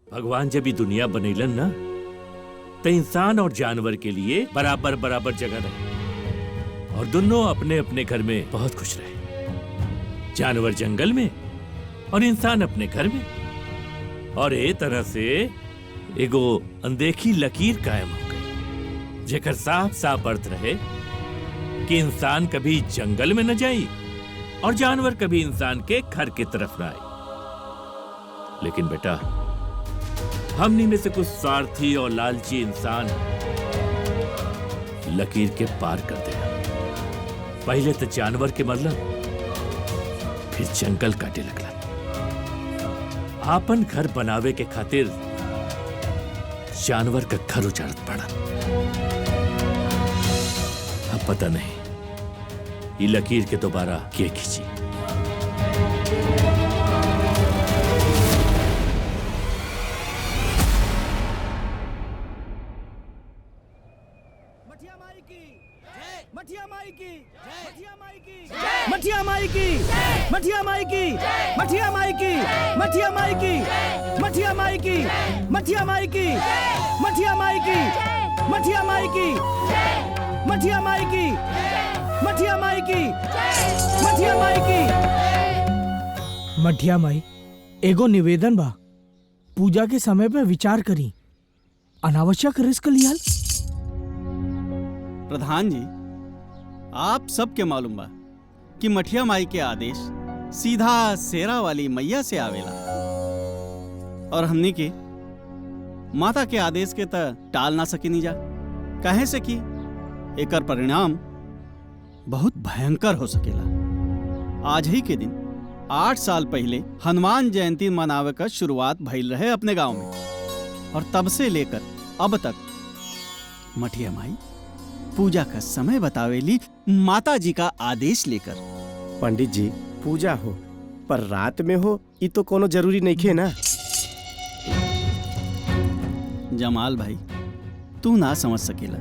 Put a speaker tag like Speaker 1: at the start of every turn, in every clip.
Speaker 1: भगवान जब ये दुनिया बनैलन ना तो इंसान और जानवर के लिए बराबर बराबर जगह रहे और दोनों अपने अपने घर में बहुत खुश रहे। जानवर जंगल में और इंसान अपने घर में। और ए तरह से एगो अनदेखी लकीर कायम हो गई जेकर साफ साफ अर्थ रहे कि इंसान कभी जंगल में न जाई और जानवर कभी इंसान के घर की तरफ न आए। लेकिन बेटा, हमनी में से कुछ स्वार्थी और लालची इंसान लकीर के पार कर देना। पहले तो जानवर के मरलन, फिर जंगल काटे लगला। आपन घर बनावे के खातिर जानवर का घर उजाड़त पड़ा। अब पता नहीं ये लकीर के दोबारा क्या खींची।
Speaker 2: मठिया माई की, मठिया माई की, मठिया माई की, मठिया माई की, मठिया माई की, मठिया माई की, मठिया माई की, मठिया माई की, मठिया माई की, मठिया माई की, मठिया माई की, मठिया माई की, मठिया माई की। मठिया माई, एगो निवेदन बा, पूजा के समय पे विचार करी, अनावश्यक रिस्क लियाल।
Speaker 3: प्रधान जी, आप सबके मालूम बा कि मठिया माई के आदेश सीधा शेरा वाली मैया से आवेला और हमनी के माता के आदेश के त टाल ना सकेनी जा, कहे से कि एकर परिणाम बहुत भयंकर हो सकेला। आज ही के दिन 8 साल पहले हनुमान जयंती मनावे का शुरुआत भइल रहे अपने गांव में और तब से लेकर अब तक मठिया माई पूजा का समय बतावेली माता जी का आदेश लेकर।
Speaker 4: पंडित जी, पूजा हो पर रात में हो ये तो कोनो जरूरी नहीं खे ना।
Speaker 3: जमाल भाई, तू ना समझ सकेला,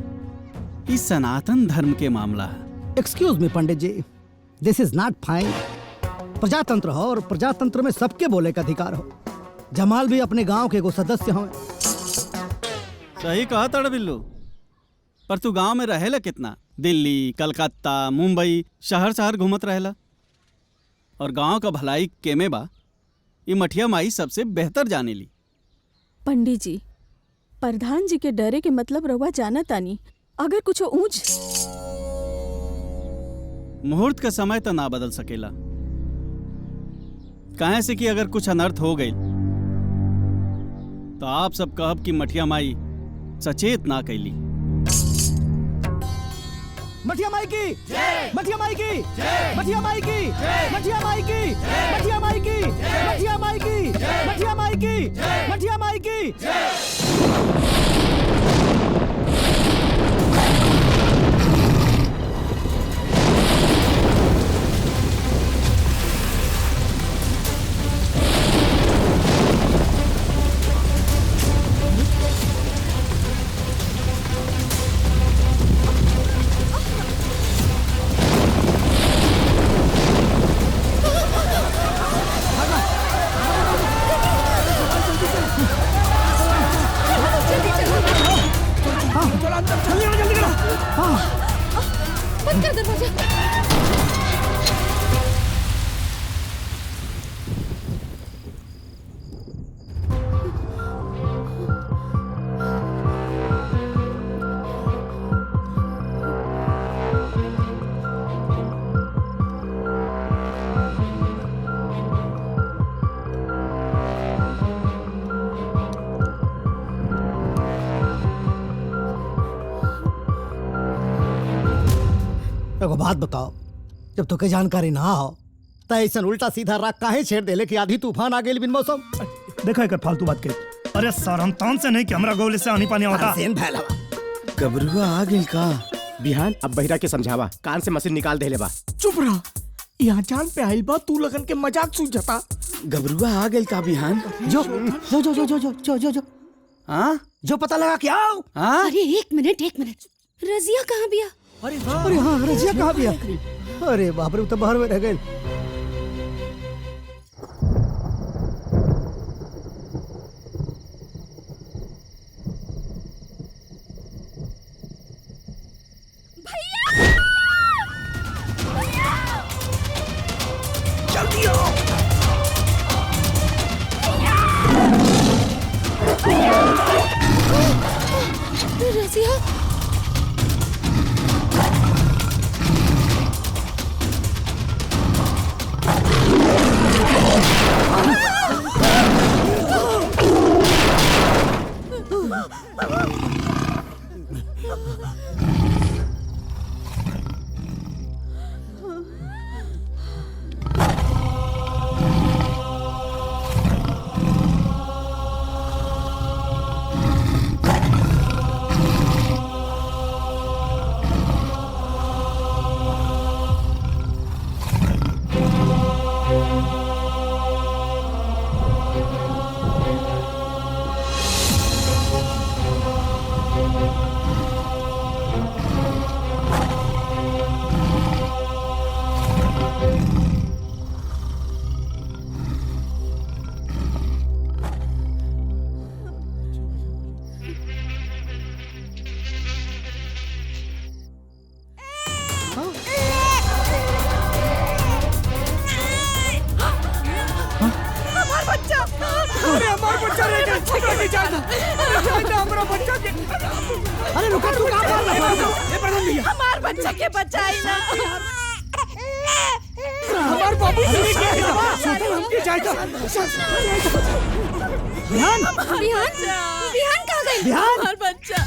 Speaker 3: इस सनातन धर्म के मामला है।
Speaker 5: एक्सक्यूज मी पंडित जी, दिस इज नॉट फाइन। प्रजातंत्र हो और प्रजातंत्र में सबके बोले का अधिकार हो। जमाल भी अपने गांव के एगो सदस्य हो।
Speaker 3: सही कहा तड़ बिल्लू, पर तू गांव में रहेला कितना? दिल्ली, कलकत्ता, मुंबई शहर शहर घूमत रहेला और गांव का भलाई केमे बा ये मठिया माई सबसे बेहतर जानेली।
Speaker 6: पंडित जी, प्रधान जी के डरे के मतलब रवा जाना तानी। अगर कुछ ऊंच
Speaker 3: मुहूर्त का समय तो ना बदल सकेला, कहे से कि अगर कुछ अनर्थ हो गई तो आप सब कहब कि मठिया माई सचेत ना कैली।
Speaker 2: मठिया माई की, मठिया माई की, मठिया माई की, मठिया माई की, मठिया माई की, मठिया माई की, मठिया माई की, मठिया माई की।
Speaker 6: बंद कर दरवाजा।
Speaker 5: एगो बात बताओ, जब तोके जानकारी ना हो तो ऐसा उल्टा सीधा राग काहे छेड़ देले कि आधी तूफान आ गेल बिन मौसम।
Speaker 7: देखो एक फालतू बात करी। अरे सर, हम तान से नहीं कि हमरा गोले से आनी पानी होता।
Speaker 4: गबरुआ आ गेल का बिहान? अब बहिरा के समझावा, कान से मशीन निकाल देले बा।
Speaker 2: चुप रहा, यहाँ चांद पे आइल बा, तू लगन के मजाक सूझता।
Speaker 4: गबरुआ आ गेल का बिहान?
Speaker 5: जो जो जो जो जो जो जो जो
Speaker 3: हाँ
Speaker 5: जो पता लगा क्या?
Speaker 3: हाँ,
Speaker 6: अरे एक मिनट, रजिया कहाँ बिया?
Speaker 5: अरे हाँ, रजिया कहाँ बिया? अरे बाप रे, तो बाहर में रह गए। अरे रुका, तू कहाँ भाग रहा है?
Speaker 6: हमार बच्चा के बचाई ना।
Speaker 5: हमारे बाबू बिहान
Speaker 6: बिहान कहाँ गई?
Speaker 5: बिहान?
Speaker 6: हमार बच्चा।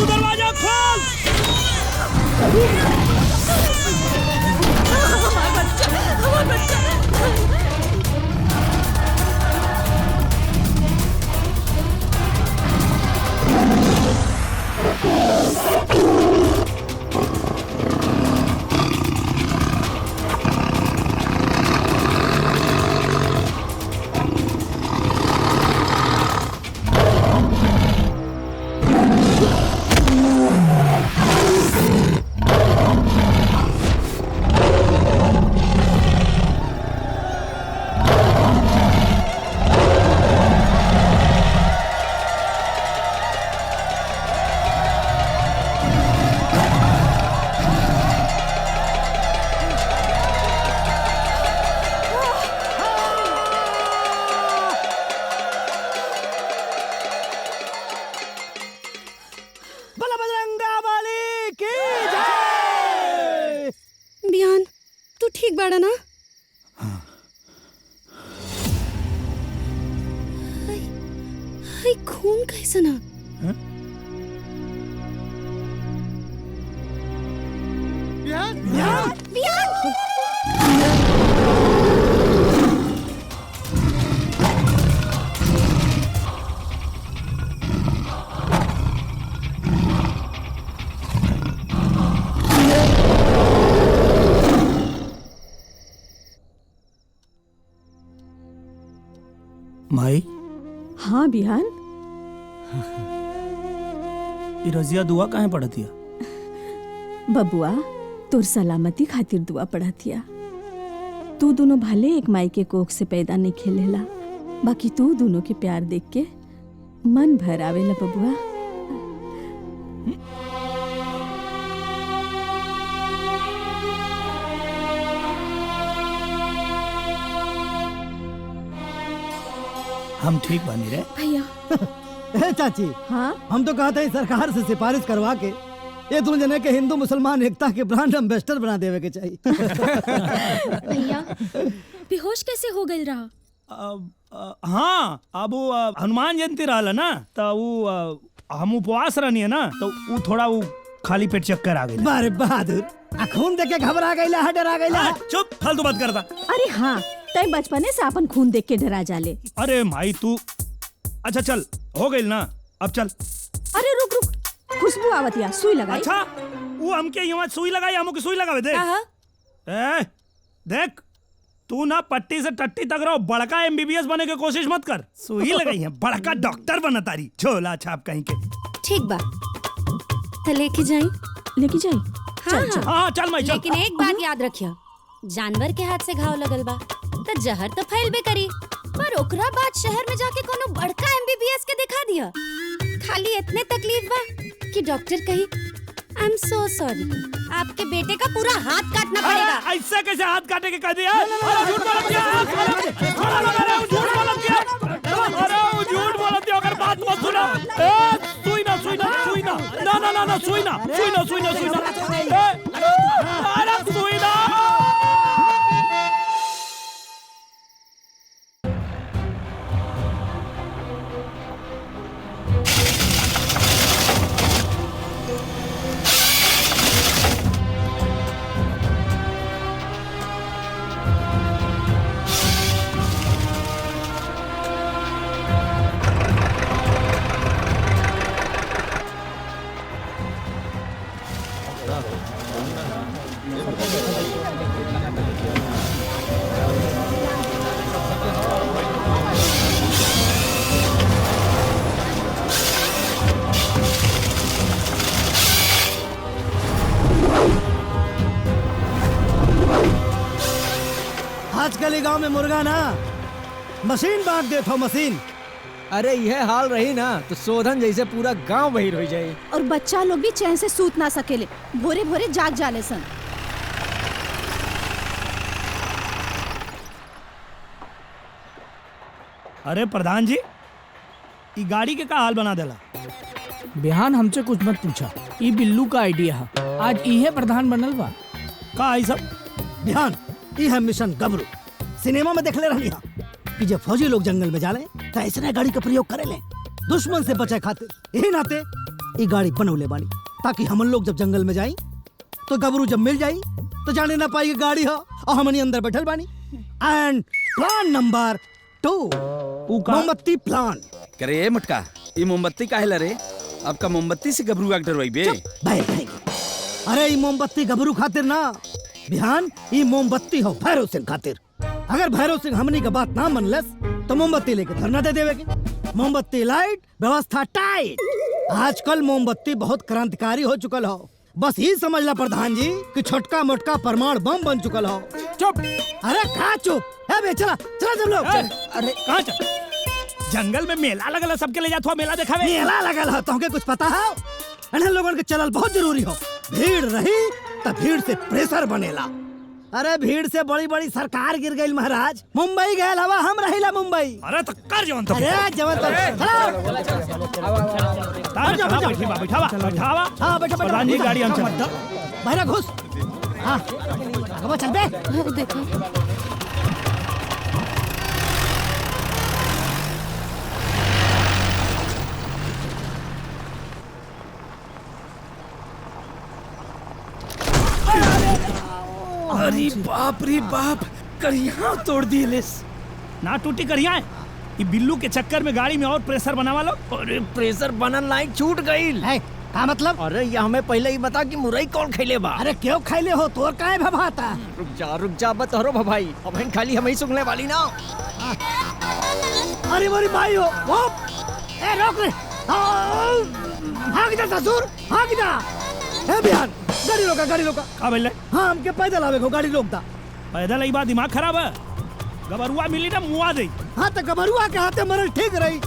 Speaker 2: दरवाजा खोल।
Speaker 6: हमार बच्चा।
Speaker 8: तू ठीक बाड़ा ना? हाय खून कैसा ना?
Speaker 2: माई
Speaker 6: हाँ बिहान,
Speaker 2: ई रजिया दुआ काहे पड़तिया?
Speaker 6: बबुआ तोर सलामती खातिर दुआ पढ़तिया। तू दोनों भले एक माई के कोख से पैदा नहीं खेलेला, बाकी तू दोनों के प्यार देख के मन भर आवेला बबुआ।
Speaker 2: हम ठीक बानी रे
Speaker 8: भैया।
Speaker 5: ए चाची,
Speaker 6: हाँ
Speaker 5: हम तो कहते हैं सरकार से सिफारिश करवा के ये दोनों जने के हिंदू मुसलमान एकता के ब्रांड एम्बेसडर बना देवे के चाहिए।
Speaker 8: भैया बेहोश कैसे हो गए रहा?
Speaker 2: हाँ, अब वो हनुमान जयंती रहला ना, तो वो हम उपवास रहनी है ना, तो वो थोड़ा वो खाली पेट चक्कर आ गई।
Speaker 5: बारे बहादुर, खून देख के घबरा गईला है, डरा गईला है।
Speaker 2: चुप, फालतू बात करता।
Speaker 6: अरे हाँ, तय बचपने से अपन खून देख के डरा जाले।
Speaker 2: अरे माई तू, अच्छा चल हो गई ना, अब चल।
Speaker 6: अरे रुक रुक, खुशबू आवतिया, सुई लगाई।
Speaker 2: अच्छा, वो हमके यहाँ सुई लगाई, हमो की सुई लगावे देख। देख तू ना पट्टी से टट्टी तक रहो, बड़का एमबीबीएस बने की कोशिश मत कर। सुई लगाई है, बड़का डॉक्टर बना तारी, झोला छाप कहीं के।
Speaker 8: ठीक बा, तो लेके जाई?
Speaker 6: लेके जाई? चल चल।
Speaker 2: हाँ चल माई चल।
Speaker 8: लेकिन एक बात याद रखियो, जानवर के हाथ से घाव लगल बा तो जहर तो फैलबे करी, पर ओकरा बाद शहर में जाके कोनो बड़का एमबीबीएस के दिखा दिया। खाली इतने तकलीफ बा कि डॉक्टर कही आई एम सो सॉरी, आपके बेटे का पूरा हाथ काटना पड़ेगा।
Speaker 2: ऐसा कैसे हाथ काटे के कह दिया? अरे झूठ बोल दिया, अरे झूठ बोल दिया, अरे झूठ बोल दिया। अगर बात मत सुना, सुई ना सुई ना सुई ना, ना ना ना ना सुई ना सुई ना सुई ना सुई ना, अरे सुई ना।
Speaker 5: आजकल ये गांव में मुर्गा ना मशीन बांट देत हो, मशीन।
Speaker 9: अरे यह हाल रही ना तो शोधन जैसे पूरा गांव बहिर हो जाए।
Speaker 10: और बच्चा लोग भी चैन से सूत ना सकेले, भोरे भोरे जाग जाले सन।
Speaker 7: अरे प्रधान जी, ई गाड़ी के का हाल बना देला?
Speaker 2: बिहान हमसे कुछ मत पूछा, ई बिल्लू का आइडिया है। आज इहे प्रधान बनल बा।
Speaker 7: का आई सब?
Speaker 5: बिहान ये है मिशन गबरू। सिनेमा में देख ले रही कि जब फौजी लोग जंगल में जाले तो ऐसे गाड़ी का प्रयोग करे ले दुश्मन से बचे खातिर। यही नाते ये गाड़ी बनौले बानी ताकि हम लोग जब जंगल में जाई तो गबरू जब मिल जाई तो जाने ना पाई गाड़ी हो और हमनी अंदर बैठल बानी। एंड प्लान नंबर 2, मोमबत्ती प्लान।
Speaker 4: करे मटका, ये मोमबत्ती काहे ला रे? आपका मोमबत्ती से गबरू का डरवाई बे?
Speaker 5: अरे ये मोमबत्ती गबरू खातिर ना बिहान, ये मोमबत्ती हो भैरव सिंह खातिर। अगर भैरव सिंह हमनी का बात ना मनलस तो मोमबत्ती लेके धरना दे देवे के। मोमबत्ती लाइट, व्यवस्था टाइट। आजकल मोमबत्ती बहुत क्रांतिकारी हो चुकल हो। बस ही समझ ला प्रधान जी कि छोटका मोटका परमाणु बम बन चुकल हो।
Speaker 7: चुप!
Speaker 5: अरे कहाँ चुप? बे चला चला जब लोग।
Speaker 7: अरे कहाँ चल? जंगल में मेला लगल है, सबके ले जात हुआ मेला देखावे।
Speaker 5: मेला लगल हो तुमके कुछ पता है? इन्हें लोगन के चलल बहुत जरूरी हो। भीड़ रही तो भीड़ से प्रेशर बनेला। अरे भीड़ से बड़ी बड़ी सरकार गिर गई महाराज। मुंबई गए हवा, हम रहिला मुंबई।
Speaker 7: अरे तो कर जवन तो।
Speaker 5: अरे जवन तो
Speaker 7: बैठावा।
Speaker 5: हाँ बैठा
Speaker 7: प्रधान जी गाड़ी हम चल।
Speaker 5: बहरा घुस। हाँ चल बे।
Speaker 8: देखो
Speaker 4: अरे बाप रे बाप, करिया तोड़ दी लेस।
Speaker 7: ना टूटी करिया है। ये बिल्लू के चक्कर में गाड़ी में और प्रेशर बनावा लो।
Speaker 9: अरे प्रेशर बनन लाइन छूट गई।
Speaker 5: का मतलब?
Speaker 9: अरे ये हमें पहले ही बता कि मुरई कौन खैले बा।
Speaker 5: अरे क्यों खैले हो? तोर काहे भभाता?
Speaker 9: रुक जा बतहरो भाई, अब खाली हम ही सुनने वाली ना।
Speaker 5: अरे मोरी भाई हो वो। ए रोक रे, भाग जा ससुर, भाग जा। ए बिहान गाड़ी रोका, गाड़ी रोका।
Speaker 7: का बोले?
Speaker 5: हाँ हमके पैदल आवे को गाड़ी रोक दा।
Speaker 7: पैदल आई बात दिमाग खराब है। गबरुआ मिली ना मुआ दे।
Speaker 5: हाँ तो गबरुआ के हाथे मरल ठीक रही,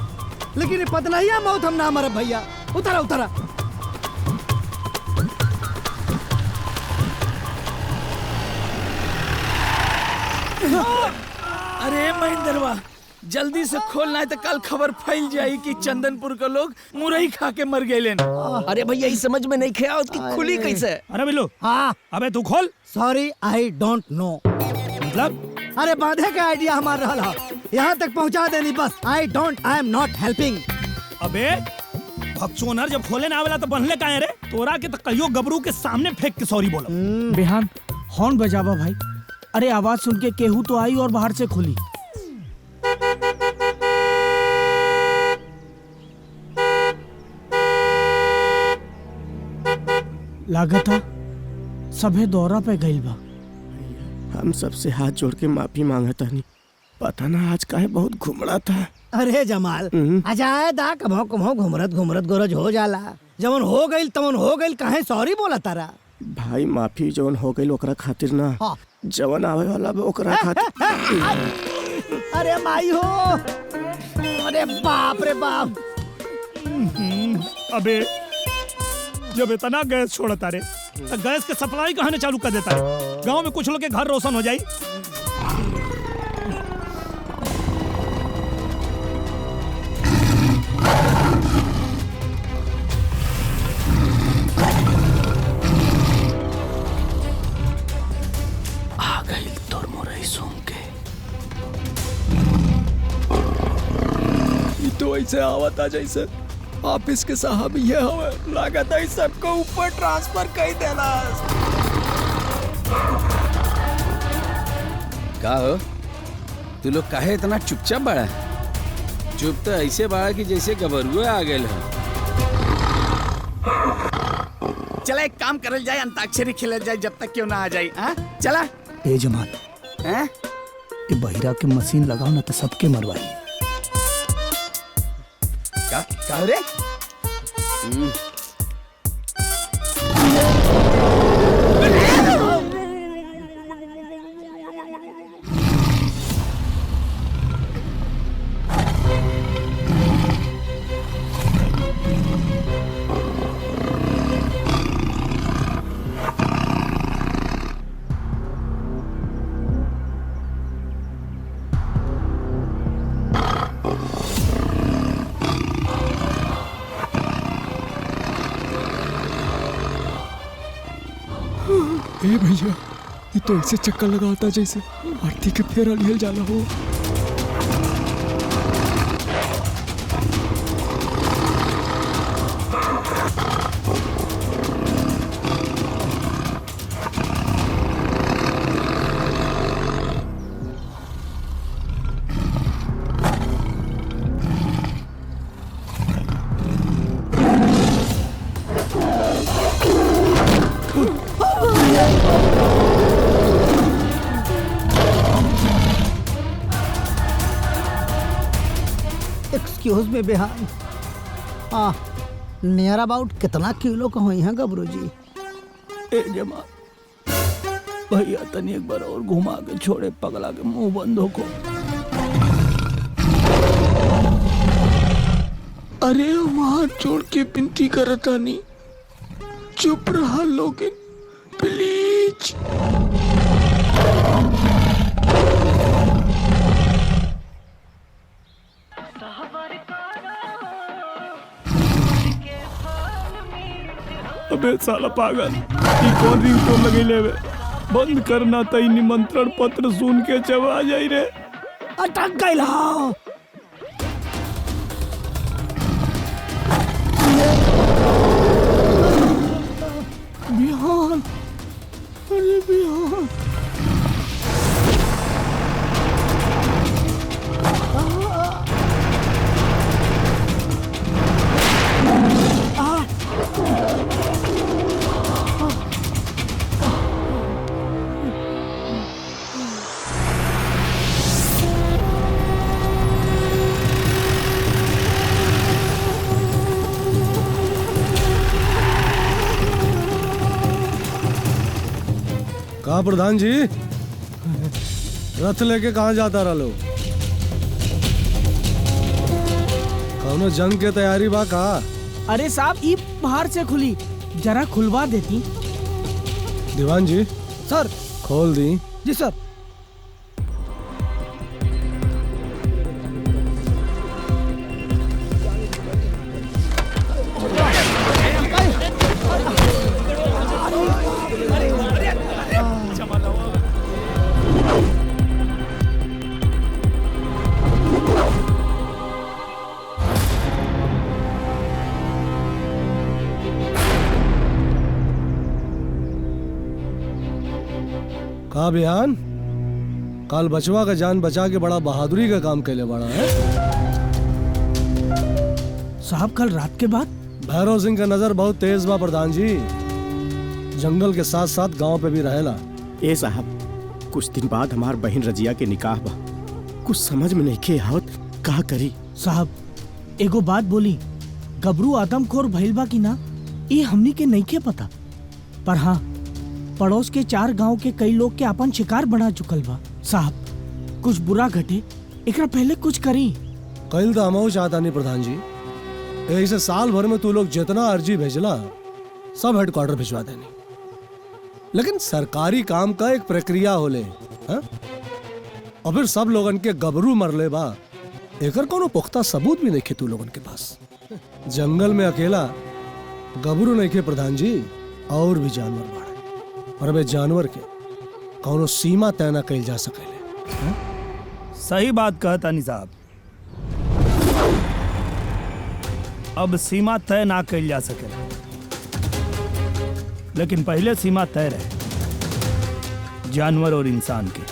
Speaker 5: लेकिन पतलहिया मौत हम ना मरब भैया। उतरा उतरा।
Speaker 4: अरे महेंद्रवा, जल्दी से खोलना है तो कल खबर फैल जाए कि चंदनपुर के लोग मुरई खा के मर गए।
Speaker 9: अरे भैया यही समझ में नहीं खेया उसकी खुली कैसे?
Speaker 7: अरे बिल्लू।
Speaker 5: हाँ
Speaker 7: अबे तू खोल।
Speaker 5: Sorry I don't know.
Speaker 7: मतलब?
Speaker 5: अरे बांधे का आइडिया हमार रहल हा, यहाँ तक पहुँचा देनी बस। I am not helping.
Speaker 7: अबे भक्सोनर जब खोले ना आवेला तो बनले काहे रे? तोरा के तो कहियो गबरू के सामने फेंक के सॉरी बोलो।
Speaker 2: बिहान हॉर्न बजावा भाई। अरे आवाज सुन के केहू तो आई और बाहर से खुली। लागत है सभे दौरा पे गइल बा।
Speaker 4: हम सबसे हाथ जोड़ के माफी मांगता नहीं, पता ना आज काहे बहुत घुमड़ा था।
Speaker 5: अरे जमाल अजाए दा कभो कभो घुमरत घुमरत गोरज हो जाला। जवन हो गइल तवन हो गइल, काहे सॉरी बोला तारा?
Speaker 4: भाई माफी जवन हो गइल ओकरा खातिर ना, जवन आवे वाला बा ओकरा खातिर।
Speaker 5: अरे माई हो, अरे बाप रे बाप।
Speaker 7: अबे जब इतना गैस छोड़ता रे तो गैस के सप्लाई कहाँ ने चालू कर देता है? गांव में कुछ लोग के घर रोशन हो जाई।
Speaker 4: आ गई तोर मोरई सूंघ के। ये तो ऐसे आवता जैसे ऑफिस के साहब ये हवे लागत है सबको ऊपर ट्रांसफर कर देना। का हो तू लोग काहे इतना चुपचाप बड़ा है? चुप तो ऐसे बड़ा कि जैसे गबरुए आ गए हो। चला एक काम करल जाए, अंताक्षरी खेलल जाए जब तक क्यों ना आ जाए। हाँ चला।
Speaker 5: ए जमात
Speaker 4: हैं?
Speaker 5: ये बहिरा के मशीन लगाओ ना तो सबके मरवाई।
Speaker 4: क्या रे? ए भैया ये तो ऐसे चक्कर लगाता जैसे आरती के फेरा लियल जाला हो।
Speaker 5: एक्सक्यूज में बिहान नियर अबाउट कितना किलो का हुई है गबरू जी?
Speaker 4: ए जमा भैया तनी एक बार और घुमा के छोड़े पगला के मुंह बंद हो को। अरे हाथ जोड़ के विनती करता नहीं, चुप रहा लोग प्लीज।
Speaker 7: अबे साला पागल, ई कौन रिंगटोन लगैले बे? बंद करना तई निमंत्रण पत्र सुन के चबा जाई रे।
Speaker 5: अटक गइल हो।
Speaker 4: बिहान, अरे बिहान।
Speaker 11: कहा प्रधान जी, रथ लेके कहाँ जाता रहा लोग? कौनो जंग के तैयारी बा का?
Speaker 2: अरे साहब ई बाहर से खुली, जरा खुलवा देती।
Speaker 11: दीवान जी
Speaker 5: सर
Speaker 11: खोल दी।
Speaker 5: जी सर।
Speaker 11: कहा बिहान, कल बचवा का जान बचा के बड़ा बहादुरी का काम कैले बड़ा है।
Speaker 2: साहब कल रात के बाद
Speaker 11: भैरव सिंह का नजर बहुत तेज बा प्रधान जी, जंगल के साथ साथ गांव पे भी रहेला।
Speaker 12: ए साहब कुछ दिन बाद हमार बहन रजिया के निकाह बा, कुछ समझ में नहीं के आवत का करी।
Speaker 2: साहब एगो बात बोली, गबरू आदमखोर भइल बा कि ना ये हमनी के नहीं के पता, पर हाँ पड़ोस के 4 गांव के कई लोग के अपन शिकार बना चुकल बा। साहब कुछ बुरा घटे एकरा पहले कुछ करी।
Speaker 11: कल तो हमहू चाहता नहीं प्रधान जी, ऐसे साल भर में तू लोग जितना अर्जी भेजला सब हेडक्वार्टर भिजवा देनी। लेकिन सरकारी काम का एक प्रक्रिया होले, हाँ? और फिर सब लोगन के गबरू मरले बा, एकर कोनो पुख्ता सबूत भी नहीं खे तू लोगन के पास। जंगल में अकेला गबरू नहीं खे प्रधान जी, और भी जानवर बाड़े, और अब जानवर के कौनो सीमा तय न कइल जा सकेले। हाँ?
Speaker 7: सही बात कहता नहीं साहब, अब सीमा तय ना कइल जा सकेला, लेकिन पहले सीमा तय रहे जानवर और इंसान के।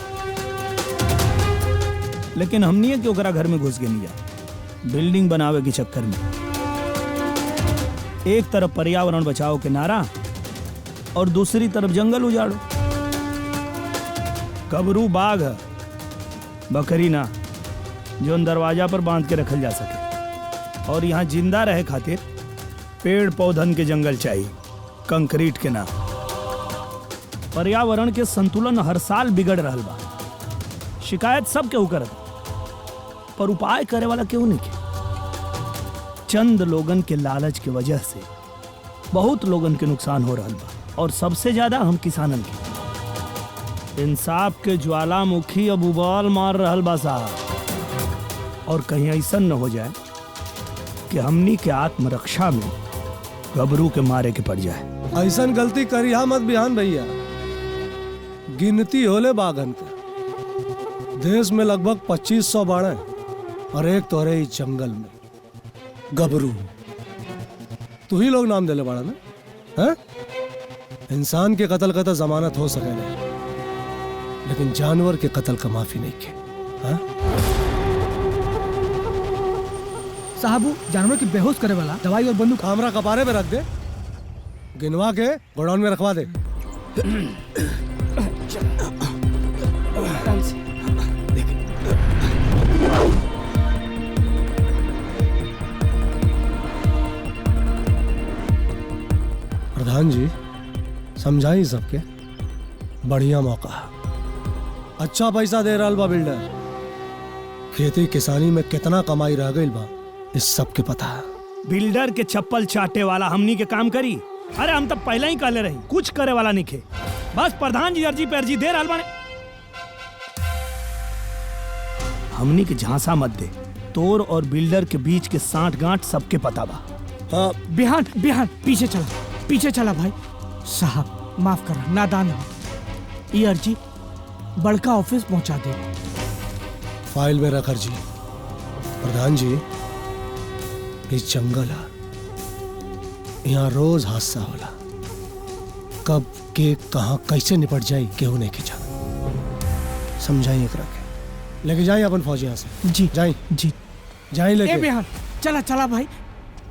Speaker 7: लेकिन हमनी के ओकरा घर में घुस गए नहीं, बिल्डिंग बनावे के चक्कर में। एक तरफ पर्यावरण बचाओ के नारा और दूसरी तरफ जंगल उजाड़ो। गबरू बाघ है, बकरी ना, जो दरवाजा पर बांध के रखल जा सके। और यहाँ जिंदा रहे खातिर पेड़ पौधन के जंगल चाहिए, कंक्रीट के ना। पर्यावरण के संतुलन हर साल बिगड़ रहा बा। शिकायत सब केहू करत, पर उपाय करे वाला केहू नहीं के। चंद लोगन के लालच के वजह से बहुत लोगन के नुकसान हो रहा बा, और सबसे ज्यादा हम किसानन के। इंसाफ के ज्वालामुखी अब उबाल मार रहल बा साहब। और कहीं ऐसा न हो जाए कि हमनी के आत्मरक्षा में गबरू के मारे के पड़ जाए।
Speaker 11: ऐसा गलती करिया मत बिहान भैया। गिनती होले बाघन के देश में लगभग 2500 बाड़े, और एक तो रहे जंगल में गबरू। तू ही लोग नाम देले बाड़ा ना, हैं? इंसान के कत्ल का तो जमानत हो सके नहीं, लेकिन जानवर के कत्ल का माफी नहीं के। हाँ?
Speaker 5: साहबू, जानवर की बेहोश करे वाला दवाई और बंदूक
Speaker 11: हमरा कपारे पे रख दे, गिनवा के गोडाउन में रखवा दे। प्रधान जी समझाई सबके, बढ़िया मौका, अच्छा पैसा दे रहा बा बिल्डर। खेती किसानी में कितना कमाई रह गई बा, इस सबके पता है।
Speaker 7: बिल्डर के चप्पल चाटे वाला हमनी के काम करी। अरे हम तब पहले ही कहले रही, कुछ करे वाला नहीं खे। बस प्रधान जी अर्जी पे अर्जी दे रहा बाने। हमनी के झांसा मत दे, तोर और बिल्डर के बीच के सांठ गांठ सबके पता बा।
Speaker 2: हाँ, बिहान बिहान पीछे चला भाई साहब, माफ करा, नादान हो। ये अर्जी बड़का ऑफिस पहुंचा दे।
Speaker 11: फाइल में रख अर्जी। प्रधान जी, ये जंगल है, यहाँ रोज हादसा होला, कब के कहाँ कैसे निपट जाए केहू नहीं खिंचा। समझाइए एक रखे, लेके जाइए अपन फौज यहाँ से।
Speaker 2: जी
Speaker 11: जाइए
Speaker 2: जी,
Speaker 11: जाइए लेके।
Speaker 2: ए बिहान चला भाई,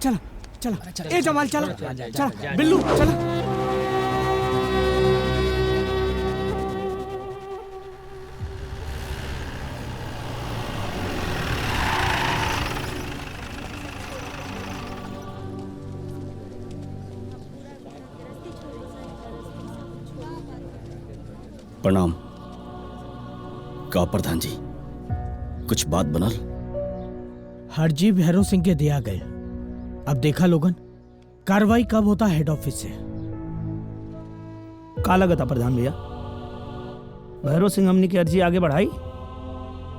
Speaker 2: चला। ए जमाल चला, बिल्लू चला।
Speaker 13: प्रणाम। का प्रधान जी, कुछ बात बनल?
Speaker 2: हरजी भैरव सिंह के दिया गए। अब देखा लोगन, कार्रवाई कब होता हेड ऑफिस से।
Speaker 7: का लगता प्रधान भैया, भैरव सिंह हमनी की अर्जी आगे बढ़ाई?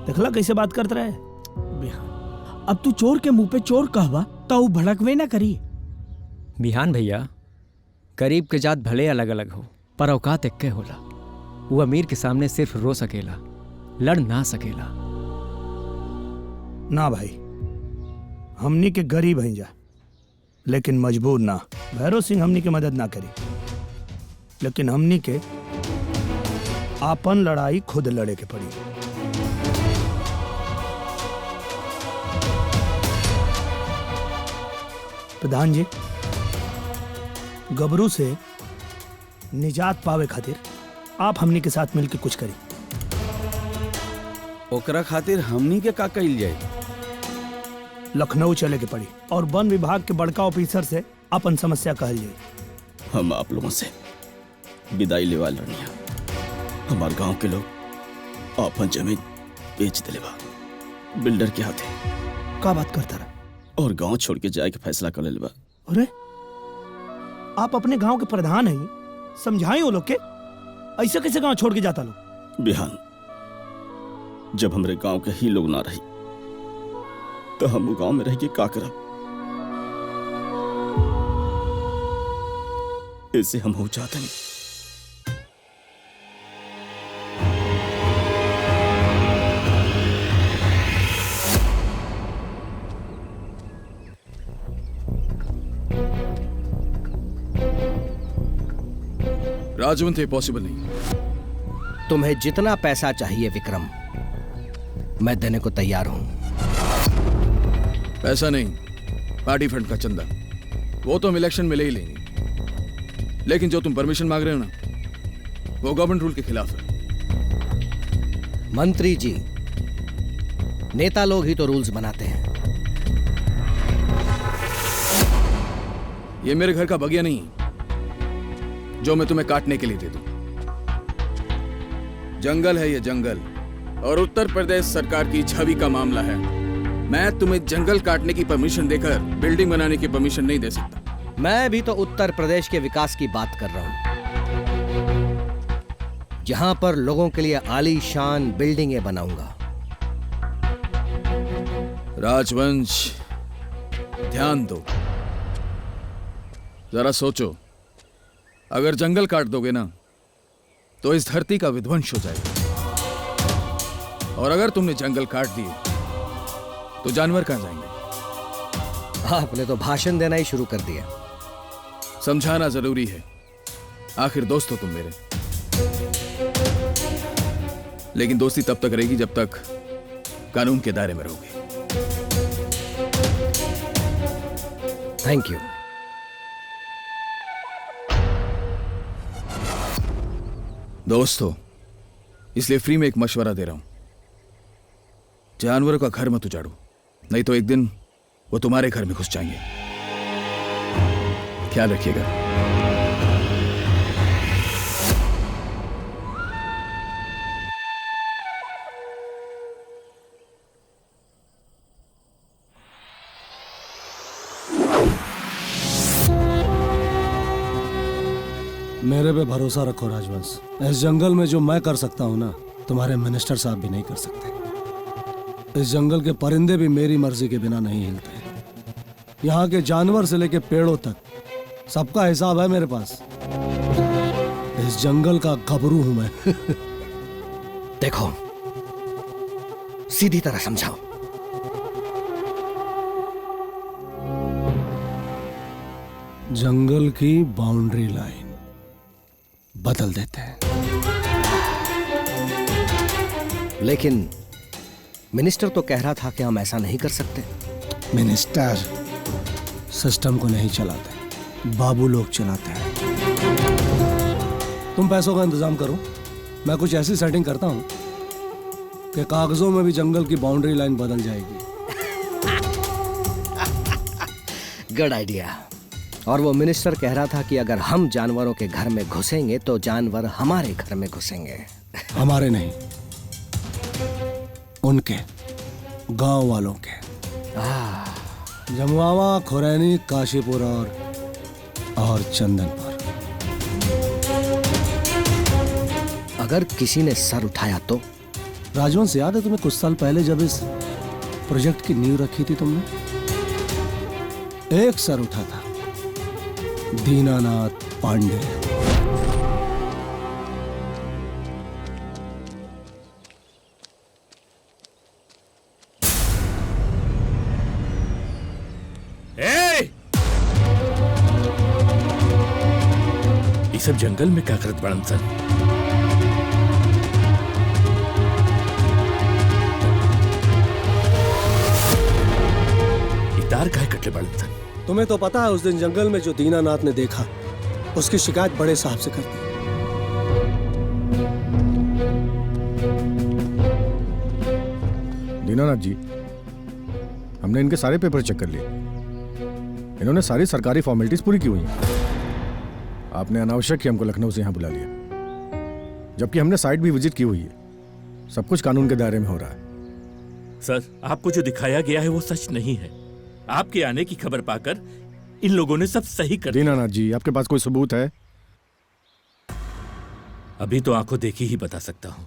Speaker 7: देखला कैसे बात करते रहे।
Speaker 2: बिहान, अब तू चोर के मुंह पे चोर कहवा तो भड़कवे ना करी।
Speaker 9: बिहान भैया, गरीब के जात भले अलग अलग हो, पर औकात एक्के होला। वो अमीर के सामने सिर्फ रो सकेला, लड़ ना सकेला।
Speaker 7: ना भाई, हमनी के गरीब हैं जा, लेकिन मजबूर ना। भैरव सिंह हमनी के मदद ना करी, लेकिन हमनी के आपन लड़ाई खुद लड़े के पड़ी। प्रधान जी, गबरू से निजात पावे खातिर आप हमनी के साथ मिलकर कुछ करी।
Speaker 13: ओकरा खातिर हमनी के का कइल जाए?
Speaker 7: लखनऊ चले के पड़ी और वन विभाग के बड़का ऑफिसर से अपन समस्या कहल जाए।
Speaker 13: हम आप लोगों से विदाई लेवा लड़निया। हमार गांव के लोग अपन जमीन बेच दिले बा बिल्डर के हाथे।
Speaker 7: का बात करता रहा?
Speaker 13: और गांव छोड़ के जाए के फैसला कर ले बा।
Speaker 7: अरे आप अपने गांव के प्रधान हैं, समझाएं वो लोग के ऐसे कैसे गांव छोड़ के जाता लोग।
Speaker 13: बिहान, जब हमरे गांव के ही लोग ना रही तो हम गांव में रह के का करब। इससे हम हो जाते नहीं।
Speaker 14: राजवंत, ये पॉसिबल नहीं।
Speaker 15: तुम्हें जितना पैसा चाहिए विक्रम, मैं देने को तैयार हूं।
Speaker 14: पैसा नहीं, पार्टी फंड का चंदा, वो तो हम इलेक्शन में ले ही लेंगे। लेकिन जो तुम परमिशन मांग रहे हो ना, वो गवर्नमेंट रूल के खिलाफ है।
Speaker 15: मंत्री जी, नेता लोग ही तो रूल्स बनाते हैं।
Speaker 14: ये मेरे घर का बगिया नहीं है जो मैं तुम्हें काटने के लिए दे दूं। जंगल है ये जंगल, और उत्तर प्रदेश सरकार की छवि का मामला है। मैं तुम्हें जंगल काटने की परमिशन देकर बिल्डिंग बनाने की परमिशन नहीं दे सकता।
Speaker 15: मैं भी तो उत्तर प्रदेश के विकास की बात कर रहा हूं, जहां पर लोगों के लिए आलीशान बिल्डिंगें बनाऊंगा।
Speaker 14: राजवंश, ध्यान दो, जरा सोचो। अगर जंगल काट दोगे ना तो इस धरती का विध्वंस हो जाएगा, और अगर तुमने जंगल काट दिए तो जानवर कहां जाएंगे?
Speaker 15: आपने तो भाषण देना ही शुरू कर दिया।
Speaker 14: समझाना जरूरी है, आखिर दोस्त हो तुम मेरे। लेकिन दोस्ती तब तक रहेगी जब तक कानून के दायरे में रहोगे।
Speaker 15: Thank you.
Speaker 14: दोस्त हो इसलिए फ्री में एक मशवरा दे रहा हूं, जानवरों का घर मत उजाड़ो, नहीं तो एक दिन वो तुम्हारे घर में घुस जाएंगे। ख्याल रखिएगा।
Speaker 11: मेरे पे भरोसा रखो राजवंश। इस जंगल में जो मैं कर सकता हूं ना, तुम्हारे मिनिस्टर साहब भी नहीं कर सकते। इस जंगल के परिंदे भी मेरी मर्जी के बिना नहीं हिलते। यहाँ के जानवर से लेके पेड़ों तक सबका हिसाब है मेरे पास। इस जंगल का गबरू हूं मैं।
Speaker 15: देखो, सीधी तरह समझाओ।
Speaker 11: जंगल की बाउंड्री लाइन बदल देते हैं।
Speaker 15: लेकिन मिनिस्टर तो कह रहा था कि हम ऐसा नहीं कर सकते।
Speaker 11: मिनिस्टर सिस्टम को नहीं चलाते, बाबू लोग चलाते हैं। तुम पैसों का इंतजाम करो, मैं कुछ ऐसी सेटिंग करता हूं कि कागजों में भी जंगल की बाउंड्री लाइन बदल जाएगी।
Speaker 15: Good idea. और वो मिनिस्टर कह रहा था कि अगर हम जानवरों के घर में घुसेंगे तो जानवर हमारे घर में घुसेंगे।
Speaker 11: हमारे नहीं, उनके, गांव वालों के। जमुआवा, खुरैनी, काशीपुर और चंदनपुर।
Speaker 15: अगर किसी ने सर उठाया तो?
Speaker 11: राजवंश, याद है तुम्हें कुछ साल पहले जब इस प्रोजेक्ट की नींव रखी थी तुमने? एक सर उठा था, दीनानाथ पांडे।
Speaker 1: ये सब जंगल में क्या करत बड़न सन? तार काहे कटले बड़न सन?
Speaker 11: तुम्हें तो पता है उस दिन जंगल में जो दीनानाथ ने देखा, उसकी शिकायत बड़े साहब से कर दी।
Speaker 16: दीनानाथ जी, हमने इनके सारे पेपर चेक कर लिए। इन्होंने सारी सरकारी फॉर्मेलिटीज पूरी की हुई हैं। आपने अनावश्यक ही हमको लखनऊ से यहाँ बुला लिया, जबकि हमने साइट भी विजिट की हुई है। सब कुछ कानून के दायरे में हो रहा है।
Speaker 1: सर, आपको जो दिखाया गया है वो सच नहीं है। आपके आने की खबर पाकर इन लोगों ने सब सही कर दिया।
Speaker 16: दीनानाथ जी, आपके पास कोई सबूत है?
Speaker 1: अभी तो आंखों देखी ही बता सकता हूं,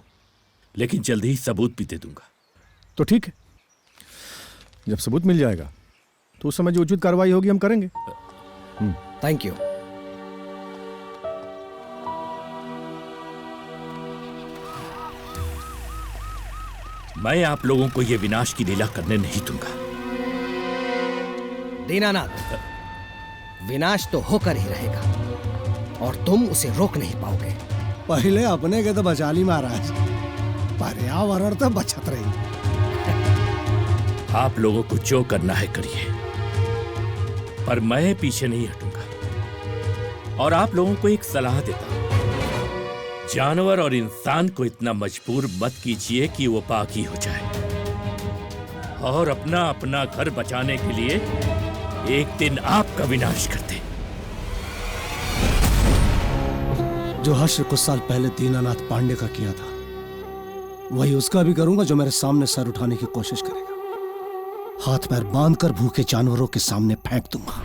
Speaker 1: लेकिन जल्दी ही सबूत भी दे दूंगा।
Speaker 16: तो ठीक है, जब सबूत मिल जाएगा तो उस समय जो उचित कार्रवाई होगी हम करेंगे।
Speaker 15: Thank you.
Speaker 1: मैं आप लोगों को यह विनाश की लीला करने नहीं दूंगा।
Speaker 15: दीनानाथ, विनाश तो होकर ही रहेगा और तुम उसे रोक नहीं पाओगे।
Speaker 11: पहले अपने के तो बचा ली महाराज, पर्यावरण तो बचत रही।
Speaker 1: आप लोगों को जो करना है करिए, पर मैं पीछे नहीं हटूंगा। और आप लोगों को एक सलाह देता हूं, जानवर और इंसान को इतना मजबूर मत कीजिए कि वो बागी हो जाए और अपना अपना घर बचाने के लिए एक दिन आपका विनाश कर दे।
Speaker 11: जो हश्र कुछ साल पहले दीनानाथ पांडे का किया था, वही उसका भी करूंगा जो मेरे सामने सर उठाने की कोशिश करेगा। हाथ पैर बांधकर भूखे जानवरों के सामने फेंक दूंगा।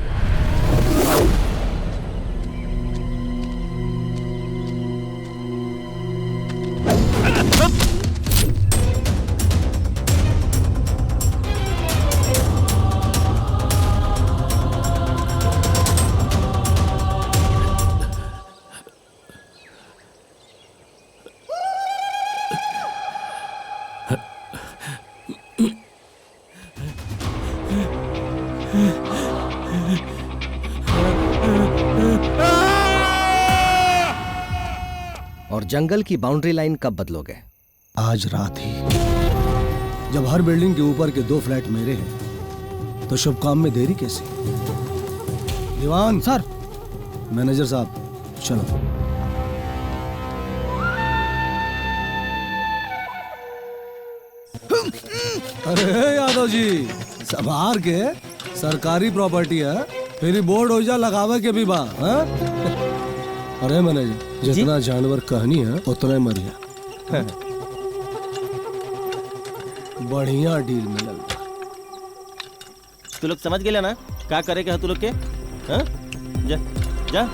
Speaker 15: और जंगल की बाउंड्री लाइन कब बदलोगे?
Speaker 11: आज रात ही। जब हर बिल्डिंग के ऊपर के 2 फ्लैट मेरे हैं, तो शुभ काम में देरी कैसी? दीवान सर, मैनेजर साहब, चलो। अरे यादव जी, संभार के, सरकारी प्रॉपर्टी है, फिर बोर्ड हो जा लगावे के भी बा। अरे मैनेजर, जितना जानवर कहनी है उतना मरिया। बढ़िया डील मिलल।
Speaker 2: तू लोग समझ गए ना क्या करे के तू लोग के? हाँ? जा जा।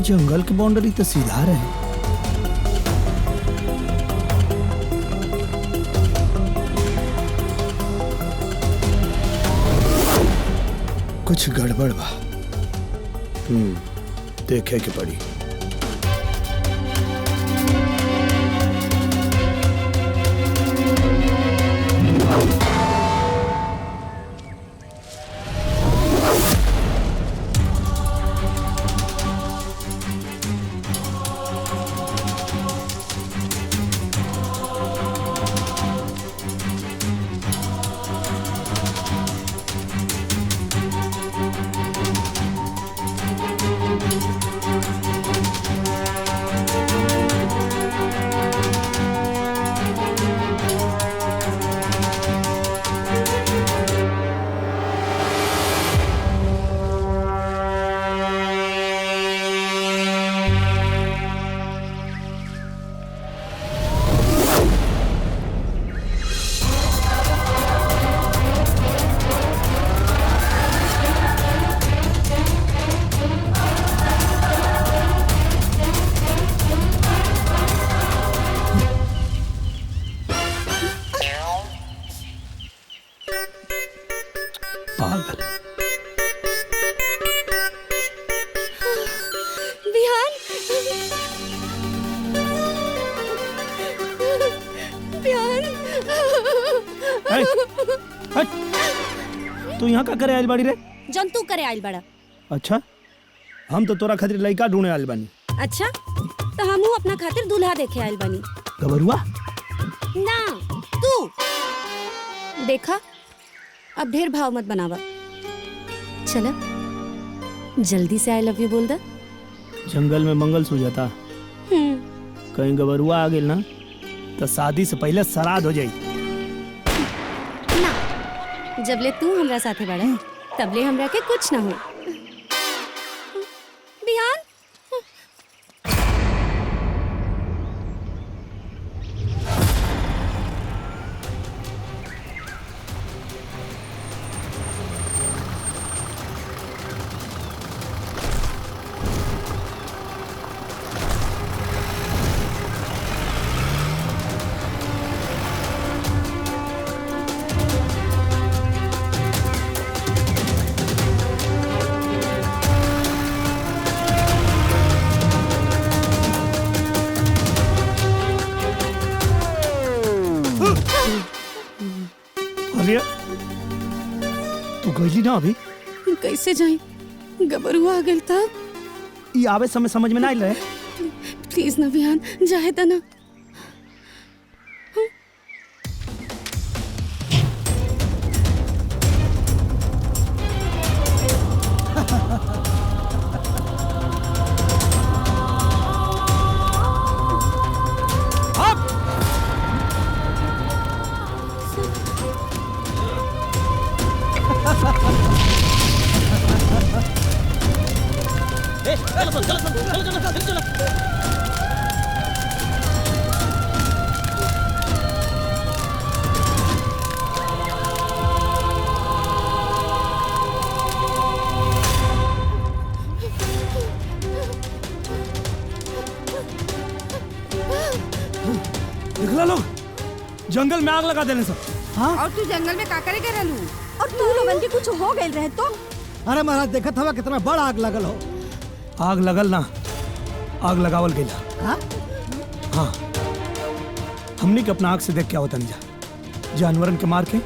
Speaker 5: जंगल की बाउंड्री तो सीधा रहे।
Speaker 11: कुछ गड़बड़ बा। देखे के पड़ी।
Speaker 7: तू यहाँ का करे आइल बाड़ी रे?
Speaker 8: जौन तू करे आइल बड़ा।
Speaker 7: अच्छा, हम तो तोरा खातिर लड़का ढूंढे आयल बानी।
Speaker 8: अच्छा तो हमहू अपना खातिर दूल्हा देखे आयल बनी।
Speaker 7: गबरुआ
Speaker 8: ना तू देखा, अब ढेर भाव मत बनावा। चला जल्दी से आई लव यू बोल दे।
Speaker 7: जंगल में मंगल सूझता, कहीं गबरुआ आ गेल ना तो शादी से पहले श्राद्ध हो जाई।
Speaker 8: जबले तू हमरा साथे बड़ा तबले हमरा के कुछ ना हो। बिहान
Speaker 7: अरे तू गईली ना अभी?
Speaker 8: कैसे जाई? गबरुआ आ गेल तब।
Speaker 7: ये आवे समय समझ में ना आइल रहे।
Speaker 8: प्लीज ना बिहान जाए त ना।
Speaker 7: निकला लोग, जंगल में आग लगा देने सब।
Speaker 10: हाँ? और तू जंगल में का करे के रहलू? और तू लोगन के कुछ हो गइल रहे तो?
Speaker 5: अरे महाराज देखत हवा कितना बड़ा आग लगल हो।
Speaker 7: आग लगल ना, आग लगावल गई। हाँ, हमने के अपना आग से देख क्या होता नहीं जा, जानवरन के मार के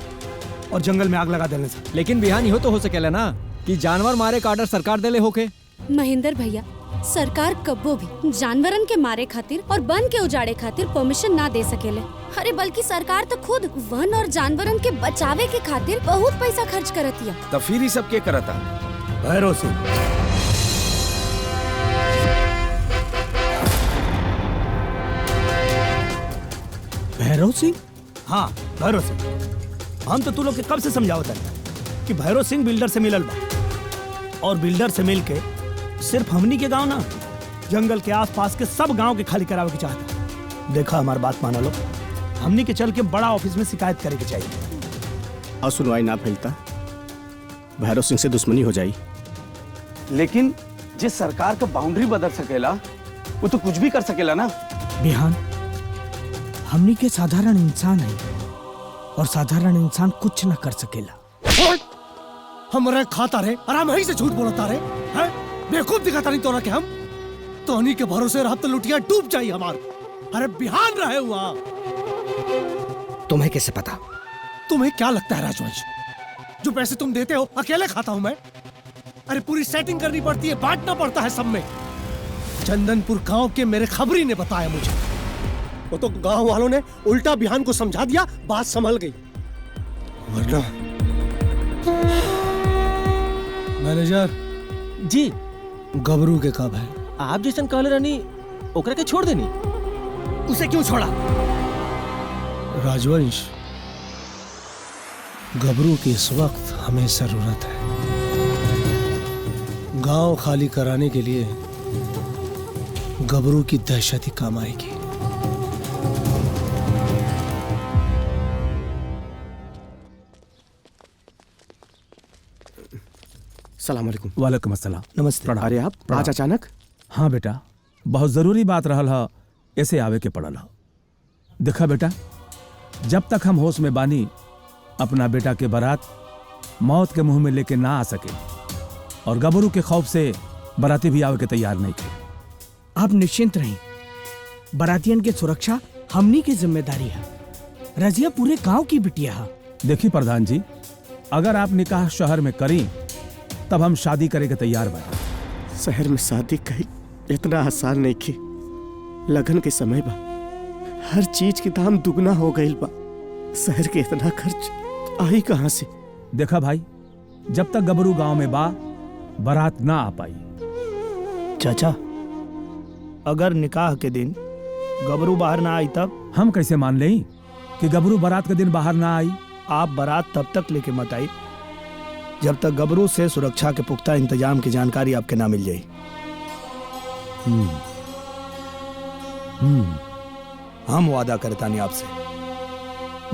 Speaker 7: और जंगल में आग लगा देने से।
Speaker 9: लेकिन बिहान इहो तो हो सकेला ना कि जानवर मारे का ऑर्डर सरकार देले होके।
Speaker 8: महेंद्र भैया, सरकार कब्बो भी जानवरन के मारे खातिर और वन के उजाड़े खातिर परमिशन ना दे सकेले। अरे बल्कि सरकार तो खुद वन और जानवरन के बचावे के खातिर बहुत पैसा खर्च करतिया।
Speaker 17: तो फिर ही सब के करता?
Speaker 7: भैरव सिंह। भैरव सिंह? हाँ भैरव सिंह। हम तो तू लोग के कब से समझावत है कि भैरव सिंह बिल्डर से मिलल बा, और बिल्डर से मिल के सिर्फ हमनी के गांव ना, जंगल के आसपास के सब गांव के खाली करावे के चाहता। देखा हमारी बात माना लो, हमनी के चल के बड़ा ऑफिस में शिकायत करे के चाहिए।
Speaker 12: और सुनवाई ना फैलता भैरव सिंह से दुश्मनी हो जाई।
Speaker 18: लेकिन जिस सरकार का बाउंड्री बदल सकेला वो तो कुछ भी कर सकेला ना।
Speaker 5: बिहान हमनी के साधारण इंसान है और साधारण इंसान कुछ न कर सकेला।
Speaker 11: हमरे खाता रहे आराम ही से झूठ बोलता रहे हैं? बेवकूफ दिखाता नहीं तोरा के हम तोहनी के भरोसे रह तो लुटिया डूब जाई हमार। अरे बिहान रहे हुआ।
Speaker 15: तुम्हें कैसे पता?
Speaker 11: तुम्हें क्या लगता है राजवंश, जो पैसे तुम देते हो अकेले खाता हूं मैं? अरे पूरी सेटिंग करनी पड़ती है, बांटना पड़ता है सब में। चंदनपुर गांव के मेरे खबरी ने बताया मुझे, वो तो गांव वालों ने उल्टा बिहान को समझा दिया, बात संभल गई। वरना मैनेजर
Speaker 19: जी,
Speaker 11: गबरू के कब है?
Speaker 19: आप जैसन कहले रहनी ओकरा के छोड़ देनी।
Speaker 5: उसे क्यों छोड़ा?
Speaker 11: राजवंश, गबरू की इस वक्त हमें जरूरत है। गांव खाली कराने के लिए गबरू की दहशत ही काम आएगी।
Speaker 12: सलाम अलैकुम।
Speaker 19: वालेकुम अस्सलाम।
Speaker 7: नमस्ते।
Speaker 12: अरे आप आज अचानक?
Speaker 19: हाँ बेटा, बहुत जरूरी बात रहल है, ऐसे आवे के पड़ल है। देखा बेटा, जब तक हम होश में बानी अपना बेटा के बारात मौत के मुंह में लेके ना आ सके, और गबरू के खौफ से बाराती भी आवे के तैयार नहीं थे।
Speaker 5: आप निश्चिंत रहिए, बारातियन की सुरक्षा हमनी की जिम्मेदारी है। रजिया पूरे गांव की बिटिया है।
Speaker 19: देखिए प्रधान जी, अगर आप निकाह शहर में करी तब हम शादी करे के तैयार बने।
Speaker 12: शहर में शादी कही इतना आसान नहीं की। लगन के समय बा, हर चीज के दाम दुगना हो गई बा। शहर के इतना खर्च आई कहां से?
Speaker 19: देखा भाई, जब तक गबरू गांव में बा बारात ना आ पाई।
Speaker 7: चाचा, अगर निकाह के दिन गबरू बाहर ना आई तब
Speaker 19: हम कैसे मान लें कि गबरू बारात के दिन बाहर ना आई?
Speaker 7: आप बारात तब तक लेके मत आई जब तक गबरू से सुरक्षा के पुख्ता इंतजाम की जानकारी आपके ना मिल जाए। हम वादा करता नहीं आपसे,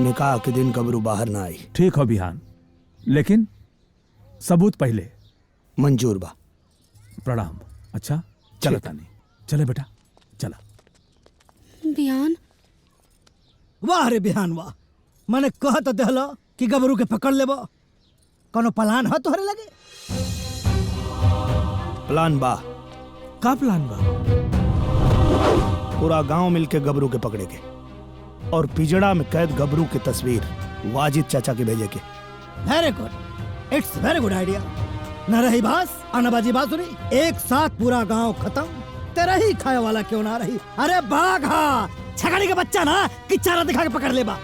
Speaker 7: निकाह के दिन गबरू बाहर ना आई।
Speaker 19: ठीक हो बिहान, लेकिन सबूत पहले।
Speaker 7: मंजूर बा।
Speaker 19: प्रणाम। अच्छा चलो तानी, चले बेटा चला।
Speaker 8: बिहान,
Speaker 5: वाह रे बिहान वाह, मैंने कह तो देहलो कि गबरू के पकड़ लेबो। कोनो प्लान है तोहरे लगे?
Speaker 7: प्लान बा।
Speaker 5: का प्लान बा?
Speaker 7: पूरा गांव मिलके गबरू के पकड़े के और पिजड़ा में कैद गबरू की तस्वीर वाजिद चाचा के भेजे के।
Speaker 5: Very good, it's very good idea. न रही बास अनबाजी बात सुनी, एक साथ पूरा गांव खत्म, तेरा ही खाए वाला क्यों ना रही। अरे बाघा छगड़ी का बच्चा ना कि चारा दिखा के पकड़ ले बा।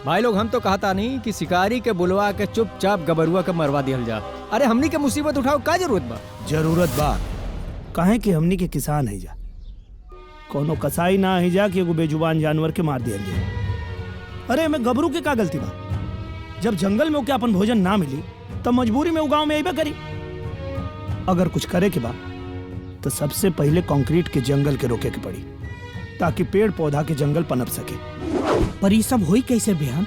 Speaker 9: भाई लोग, हम तो कहता नहीं कि शिकारी के बुलवा के चुपचाप गबरुआ के मरवा दिया जा। अरे हमनी के मुसीबत उठाओ, का जरूरत बा?
Speaker 7: जरूरत बा, काहे कि हमनी के किसान है जा, कोनो कसाई ना है जा कि एगो बेजुबान जानवर के मार दिया जाए। अरे मैं गबरू के का गलती बा? जब जंगल में ओके अपन भोजन ना मिली तब मजबूरी में वो गांव में आइबा करी। अगर कुछ करे के बा तो सबसे पहले कंक्रीट के जंगल के रोके के पड़ी, ताकि पेड़ पौधा के जंगल पनप सके।
Speaker 5: पर ये सब होई कैसे बिहान?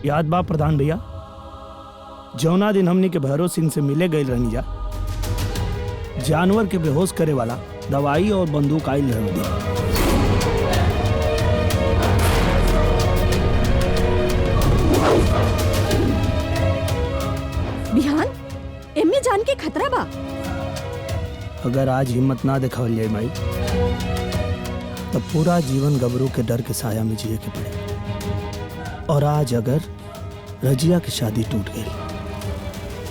Speaker 7: याद बा प्रधान भैया, जौना दिन हमनी के भैरव सिंह से मिले गए रहनी जा, जानवर के बेहोश करे वाला दवाई और बंदूक आइल रहने दिया।
Speaker 6: बिहान, एम्मे जान के खतरा बा।
Speaker 7: अगर आज हिम्मत ना दिखावल जाए माई, तो पूरा जीवन गबरू के डर के साया में जिए के पड़े। और आज अगर रजिया की शादी टूट गई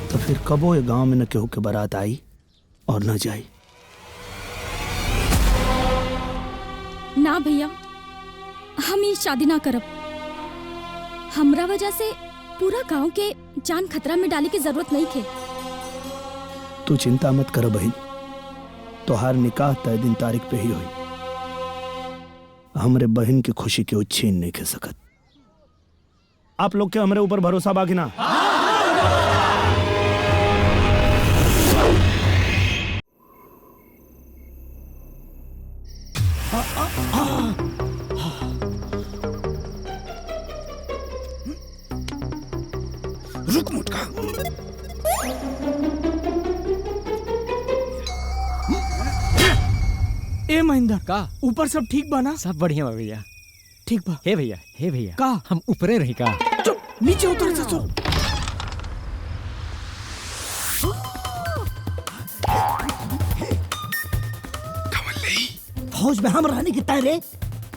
Speaker 7: तो फिर कबो ये गांव में न केहू के बारात आई और न जाई।
Speaker 17: ना भैया, हम ये शादी ना करब। हमरा वजह से पूरा गांव के जान खतरा में डाले की जरूरत नहीं थे।
Speaker 7: तू चिंता मत करो बहन, तोहार निकाह तय दिन तारीख पे ही हुई। हमरे बहन की खुशी के छीन नहीं खे सकत। आप लोग के हमरे ऊपर भरोसा बाकी ना?
Speaker 12: रुक मुटका।
Speaker 2: ए महेंद्र,
Speaker 9: का
Speaker 2: ऊपर सब ठीक बा ना?
Speaker 9: सब बढ़िया बा भैया।
Speaker 2: ठीक बा।
Speaker 9: हे भैया, हे भैया,
Speaker 2: का
Speaker 9: हम ऊपरे रही का?
Speaker 2: चुप, नीचे उतर जा। चुप।
Speaker 5: फौज में हम रहने की तय रे,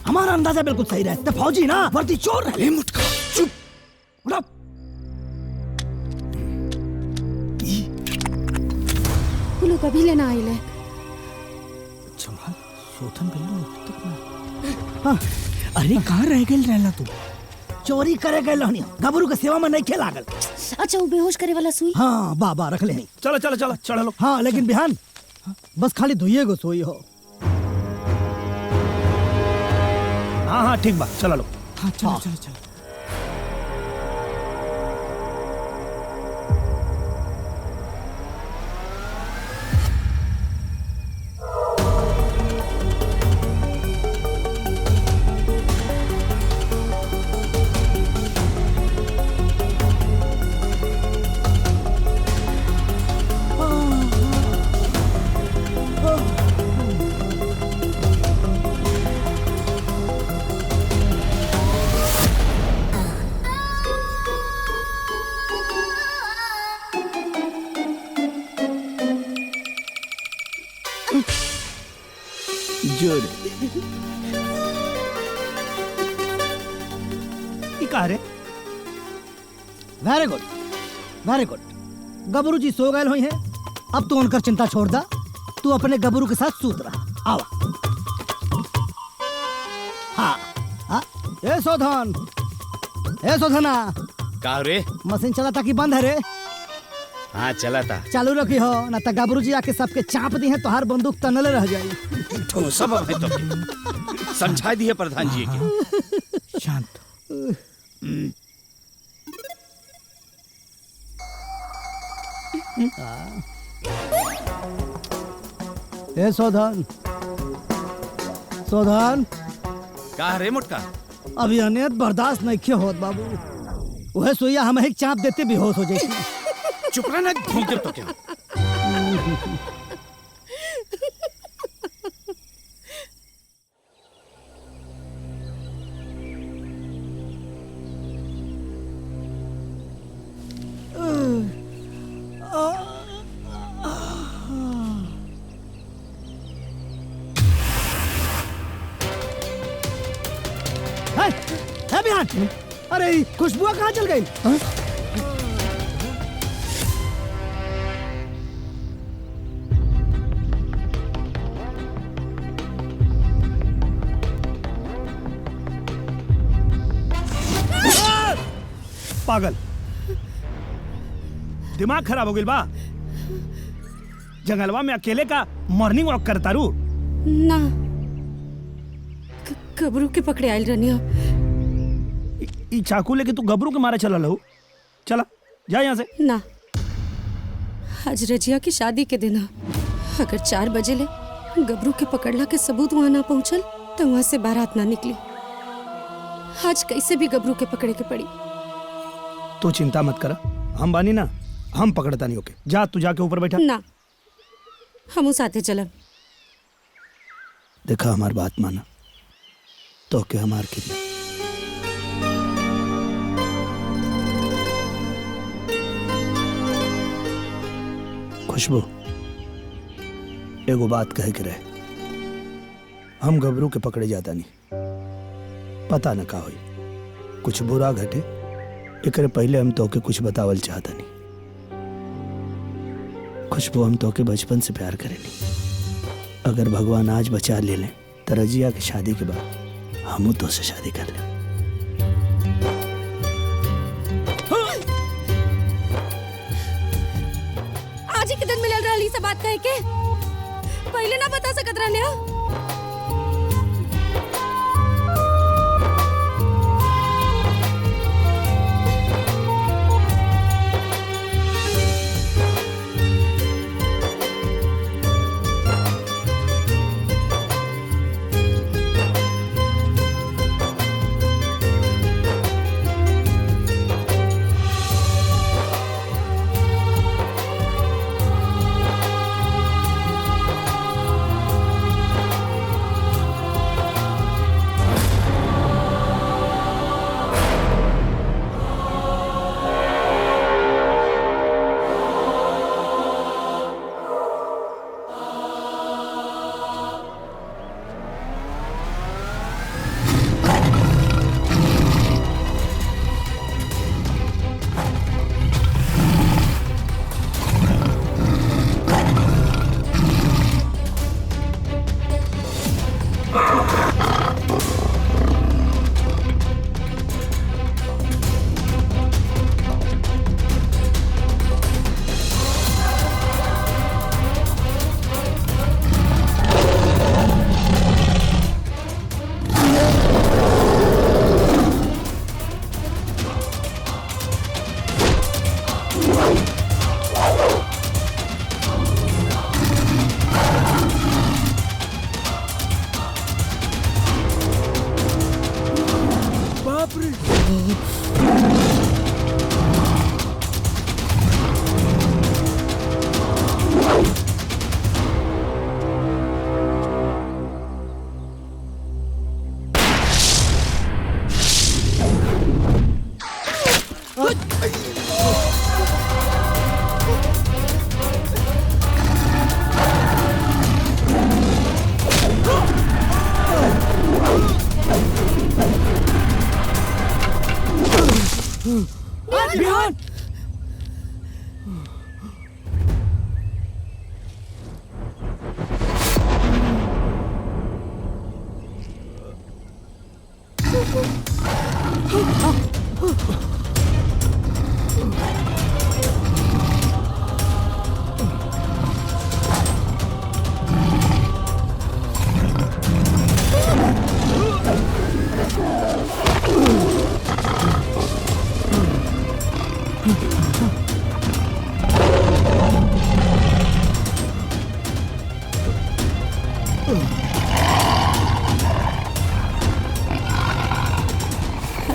Speaker 5: हमारा अंदाजा बिल्कुल सही रहता। फौजी ना वर्दी चोर रहे।
Speaker 12: मुटका चुप।
Speaker 8: वो लोग अभी लेना आइले।
Speaker 5: हाँ, अरे कहाँ रह गए रहला तू? चोरी करे गए लहनी, गबरू के सेवा में नहीं खेला गल।
Speaker 8: अच्छा, वो बेहोश करे वाला सुई?
Speaker 5: हाँ बाबा रख ले।
Speaker 7: चलो चलो चलो चढ़ लो।
Speaker 5: हाँ लेकिन बिहान बस खाली धुइए गो सोई हो।
Speaker 7: हाँ हाँ ठीक बा, चलो लो।
Speaker 2: हाँ चलो चलो चलो।
Speaker 5: Very good very good. गबरू जी सो गए हुई हैं अब तू उनकर चिंता छोड़ दा, तू अपने गबरू के साथ सूत रहा। आवा। हाँ हाँ, ए शोधन, ए शोधना,
Speaker 2: का रे?
Speaker 5: मशीन चलाता कि बंद है रे?
Speaker 2: हाँ चलाता।
Speaker 5: चालू रखी हो ना तो गबरू जी आके सबके चाप दी है, तो हर बंदूक तनले रह जाई।
Speaker 2: तो सब है तो समझा दिए प्रधान जी के।
Speaker 5: शांत। ए शोधन, शोधन,
Speaker 2: का रे मोटका?
Speaker 5: अभी अनियत बर्दाश्त नहीं होत बाबू। वह सुइया हमें एक चाप देते बेहोश हो जाए।
Speaker 2: चुप रहना, घूम दे तो क्या?
Speaker 5: है बिहान। अरे खुशबुआ कहाँ चल गई?
Speaker 7: पागल, दिमाग खराब हो गई बा। जंगलवा में अकेले का मॉर्निंग वॉक करता रू
Speaker 8: ना, गबरू के पकड़े आयल रनिया।
Speaker 7: ई चाकू लेके तू गबरू के मारे चला लहू। चला जा यहाँ से।
Speaker 8: ना, आज रजिया की शादी के दिन अगर 4 बजे ले गबरू के पकड़ला के सबूत वहां ना पहुंचल तो वहां से बारात ना निकली। आज कैसे भी गबरू के पकड़े के पड़ी।
Speaker 7: तू चिंता मत कर, हम बानी ना, हम पकड़ता नहीं। ओके जा, तू जाके ऊपर बैठा।
Speaker 8: ना, हम साथे चलब।
Speaker 5: देखा हमार बात माना तो के हमार के खुशबू, एगो बात कहे के रहे। हम गबरू के पकड़े जाता नहीं, पता न का हुई, कुछ बुरा घटे एकरे पहले हम तोके कुछ बतावल चाहता नहीं। खुशबू, हम तोके बचपन से प्यार करेनी। अगर भगवान आज बचा ले लें तो रजिया की शादी के बाद हमू तो से शादी कर ले।
Speaker 8: आज ही किधर मिलल रही सब बात कहे के? पहले ना बता सकत रहले।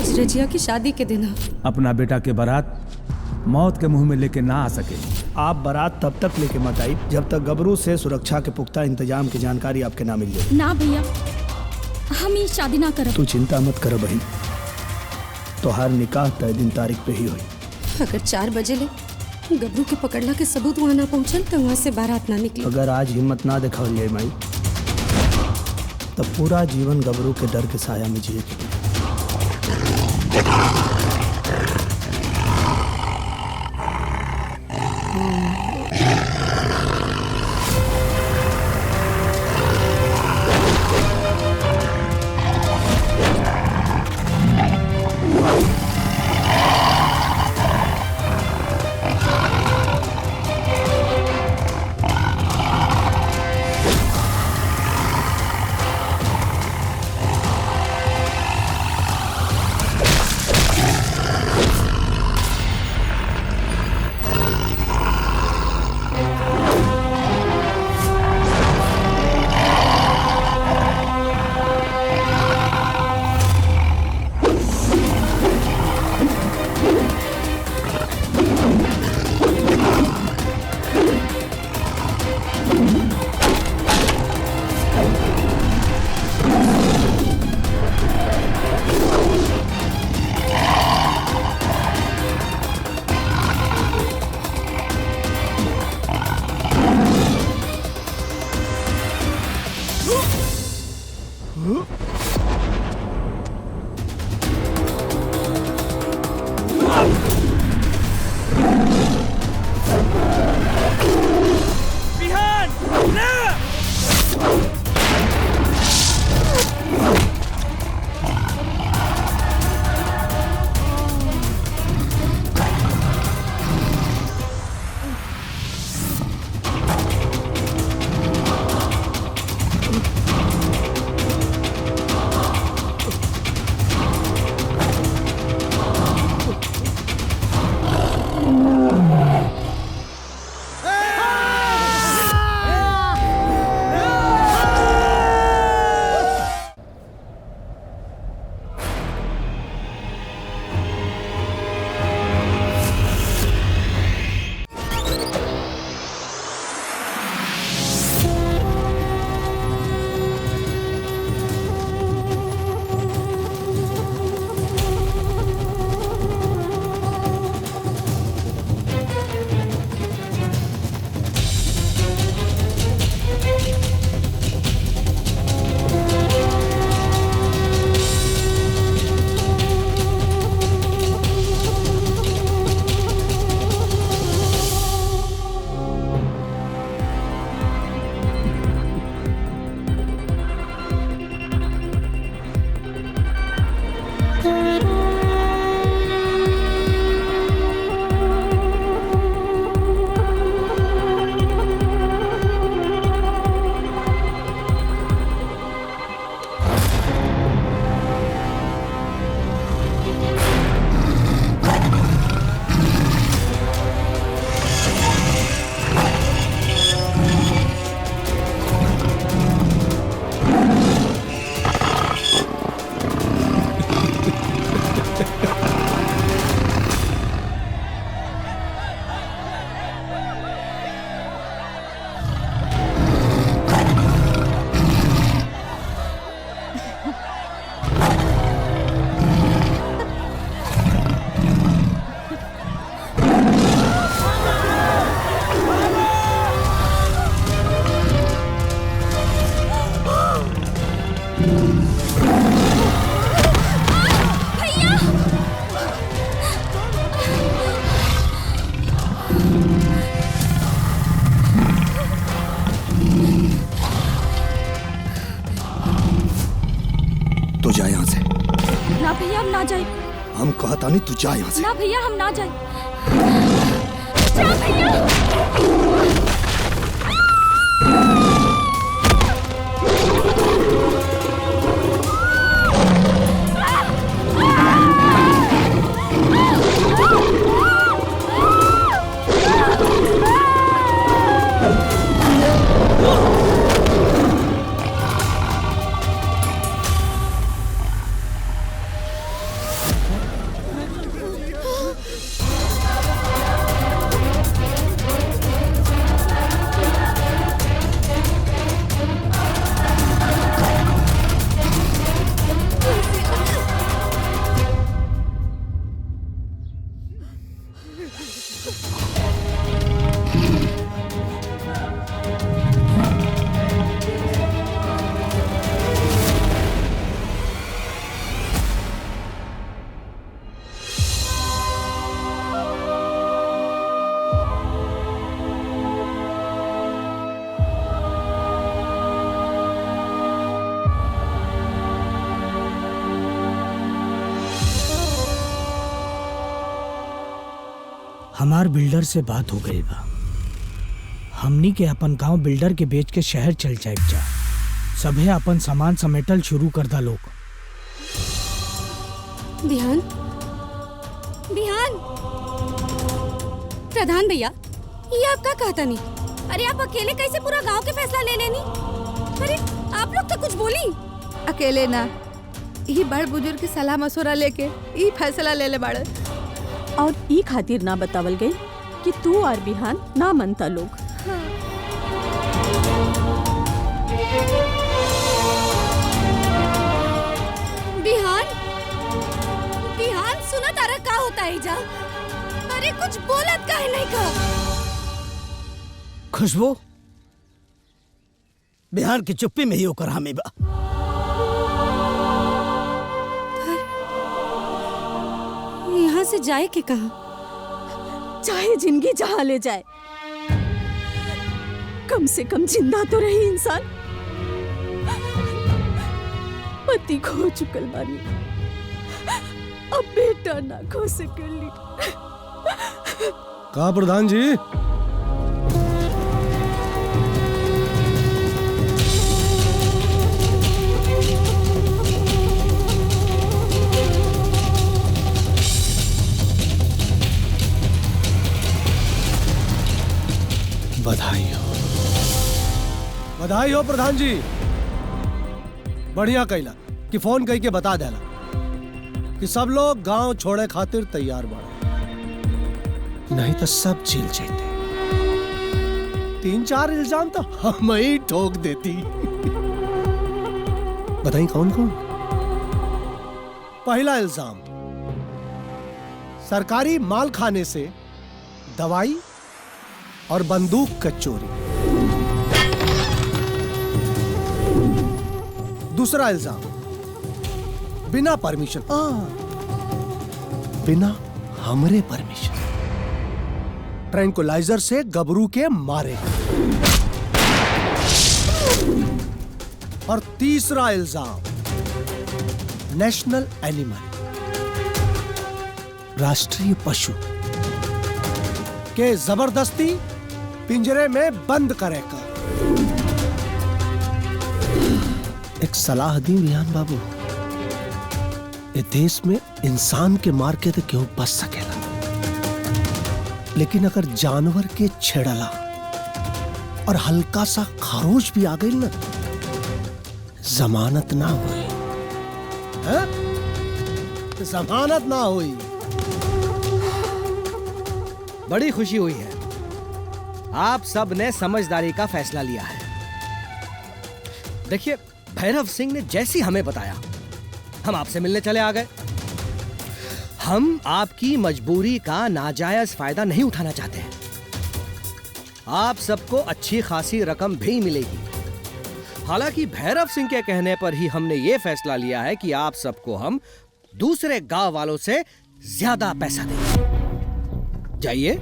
Speaker 8: आज रजिया की शादी के दिन
Speaker 19: अपना बेटा के बारात मौत के मुंह में लेके ना आ सके।
Speaker 7: आप बारात तब तक लेके मत आई जब तक गबरू से सुरक्षा के पुख्ता इंतजाम की जानकारी आपके ना मिल जाए।
Speaker 17: ना भैया, हम ये शादी ना करब।
Speaker 7: तू चिंता मत कर बहन, तोहार निकाह तय दिन तारीख पे ही हुई।
Speaker 8: अगर 4 बजे ले गबरू के पकड़ला के सबूत वहाँ ना पहुँचल तो वहाँ से बारात ना निकली।
Speaker 7: अगर आज हिम्मत ना दिखावल जाए माई, तब पूरा जीवन गबरू के डर के साया में जिए के।
Speaker 17: ना भैया, हम ना जाए।
Speaker 5: हम कहता नहीं तू जा यहाँ से।
Speaker 17: ना भैया हम ना जाए। जा भैया।
Speaker 7: हमार बिल्डर से बात हो गई बा। हमनी के अपन गांव बिल्डर के बेच के शहर चल जाए जा। सभे अपन सामान समेटल शुरू कर दा लोग।
Speaker 8: बिहान बिहान प्रधान भैया, ये आप क्या कहता नहीं? अरे आप अकेले कैसे पूरा गांव के फैसला ले लेनी? अरे आप लोग तो कुछ बोली।
Speaker 10: अकेले ना, ये बड़ बुजुर्ग की सलाह मशवरा लेके ये फैसला ले ले बाड़े।
Speaker 6: और ई खातिर ना बतावल गई कि तू और बिहान ना मनता लोग।
Speaker 8: बिहान बिहान सुना तारा का होता है जा? अरे कुछ बोलत काहे नहीं का?
Speaker 5: खुशबू, बिहार की चुप्पी में ही होकर हमें बा।
Speaker 8: यहाँ से जाए के कहा?
Speaker 6: चाहे जिंदगी जहाँ ले जाए, कम से कम जिंदा तो रही इंसान। पति खो चुकल बानी, अब बेटा ना खो सकेली।
Speaker 11: कहा प्रधान जी?
Speaker 5: बधाई हो।
Speaker 11: बधाई हो प्रधान जी। बढ़िया कैला कि फोन कई के बता देला कि सब लोग गांव छोड़े खातिर तैयार बाड़े, नहीं तो सब जेल जाते। 3-4 इल्जाम तो हम ही ठोक देती। बताइए कौन कौन? पहला इल्जाम, सरकारी माल खाने से दवाई और बंदूक का चोरी। दूसरा इल्जाम, बिना परमिशन, बिना हमरे परमिशन ट्रैंकुलाइजर से गबरू के मारे। और तीसरा इल्जाम, नेशनल एनिमल, राष्ट्रीय पशु के जबरदस्ती पिंजरे में बंद करेगा। एक सलाह दी रिहान बाबू, इस देश में इंसान के मार के तो क्यों बच सकेला, लेकिन अगर जानवर के छेड़ला और हल्का सा खरोच भी आ गई ना, जमानत ना हुई। जमानत ना हुई।
Speaker 15: बड़ी खुशी हुई है, आप सब ने समझदारी का फैसला लिया है। देखिए, भैरव सिंह ने जैसी हमें बताया, हम आपसे मिलने चले आ गए। हम आपकी मजबूरी का नाजायज फायदा नहीं उठाना चाहते हैं। आप सबको अच्छी खासी रकम भी मिलेगी। हालांकि भैरव सिंह के कहने पर ही हमने ये फैसला लिया है कि आप सबको हम दूसरे गांव वालों से ज्यादा पैसा देंगे। जाइए,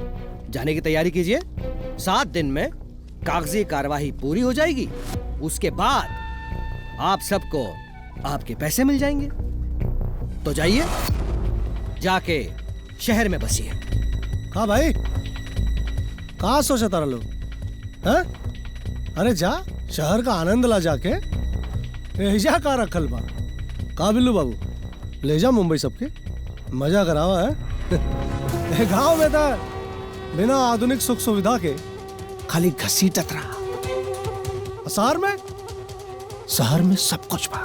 Speaker 15: जाने की तैयारी कीजिए। 7 दिन में कागजी कार्यवाही पूरी हो जाएगी। उसके बाद आप सबको आपके पैसे मिल जाएंगे। तो जाइए। जाके शहर में बसिए।
Speaker 11: कहा भाई, कहा सोचा तारा लोग हैं? अरे जा शहर का आनंद ला जाके। एजा का रखल बा। का बिल्लू बाबू, ले जा मुंबई सबके मजा करावा है। गांव में तो बिना आधुनिक सुख सुविधा के खाली घसीटत रहा। शहर में सब कुछ बा।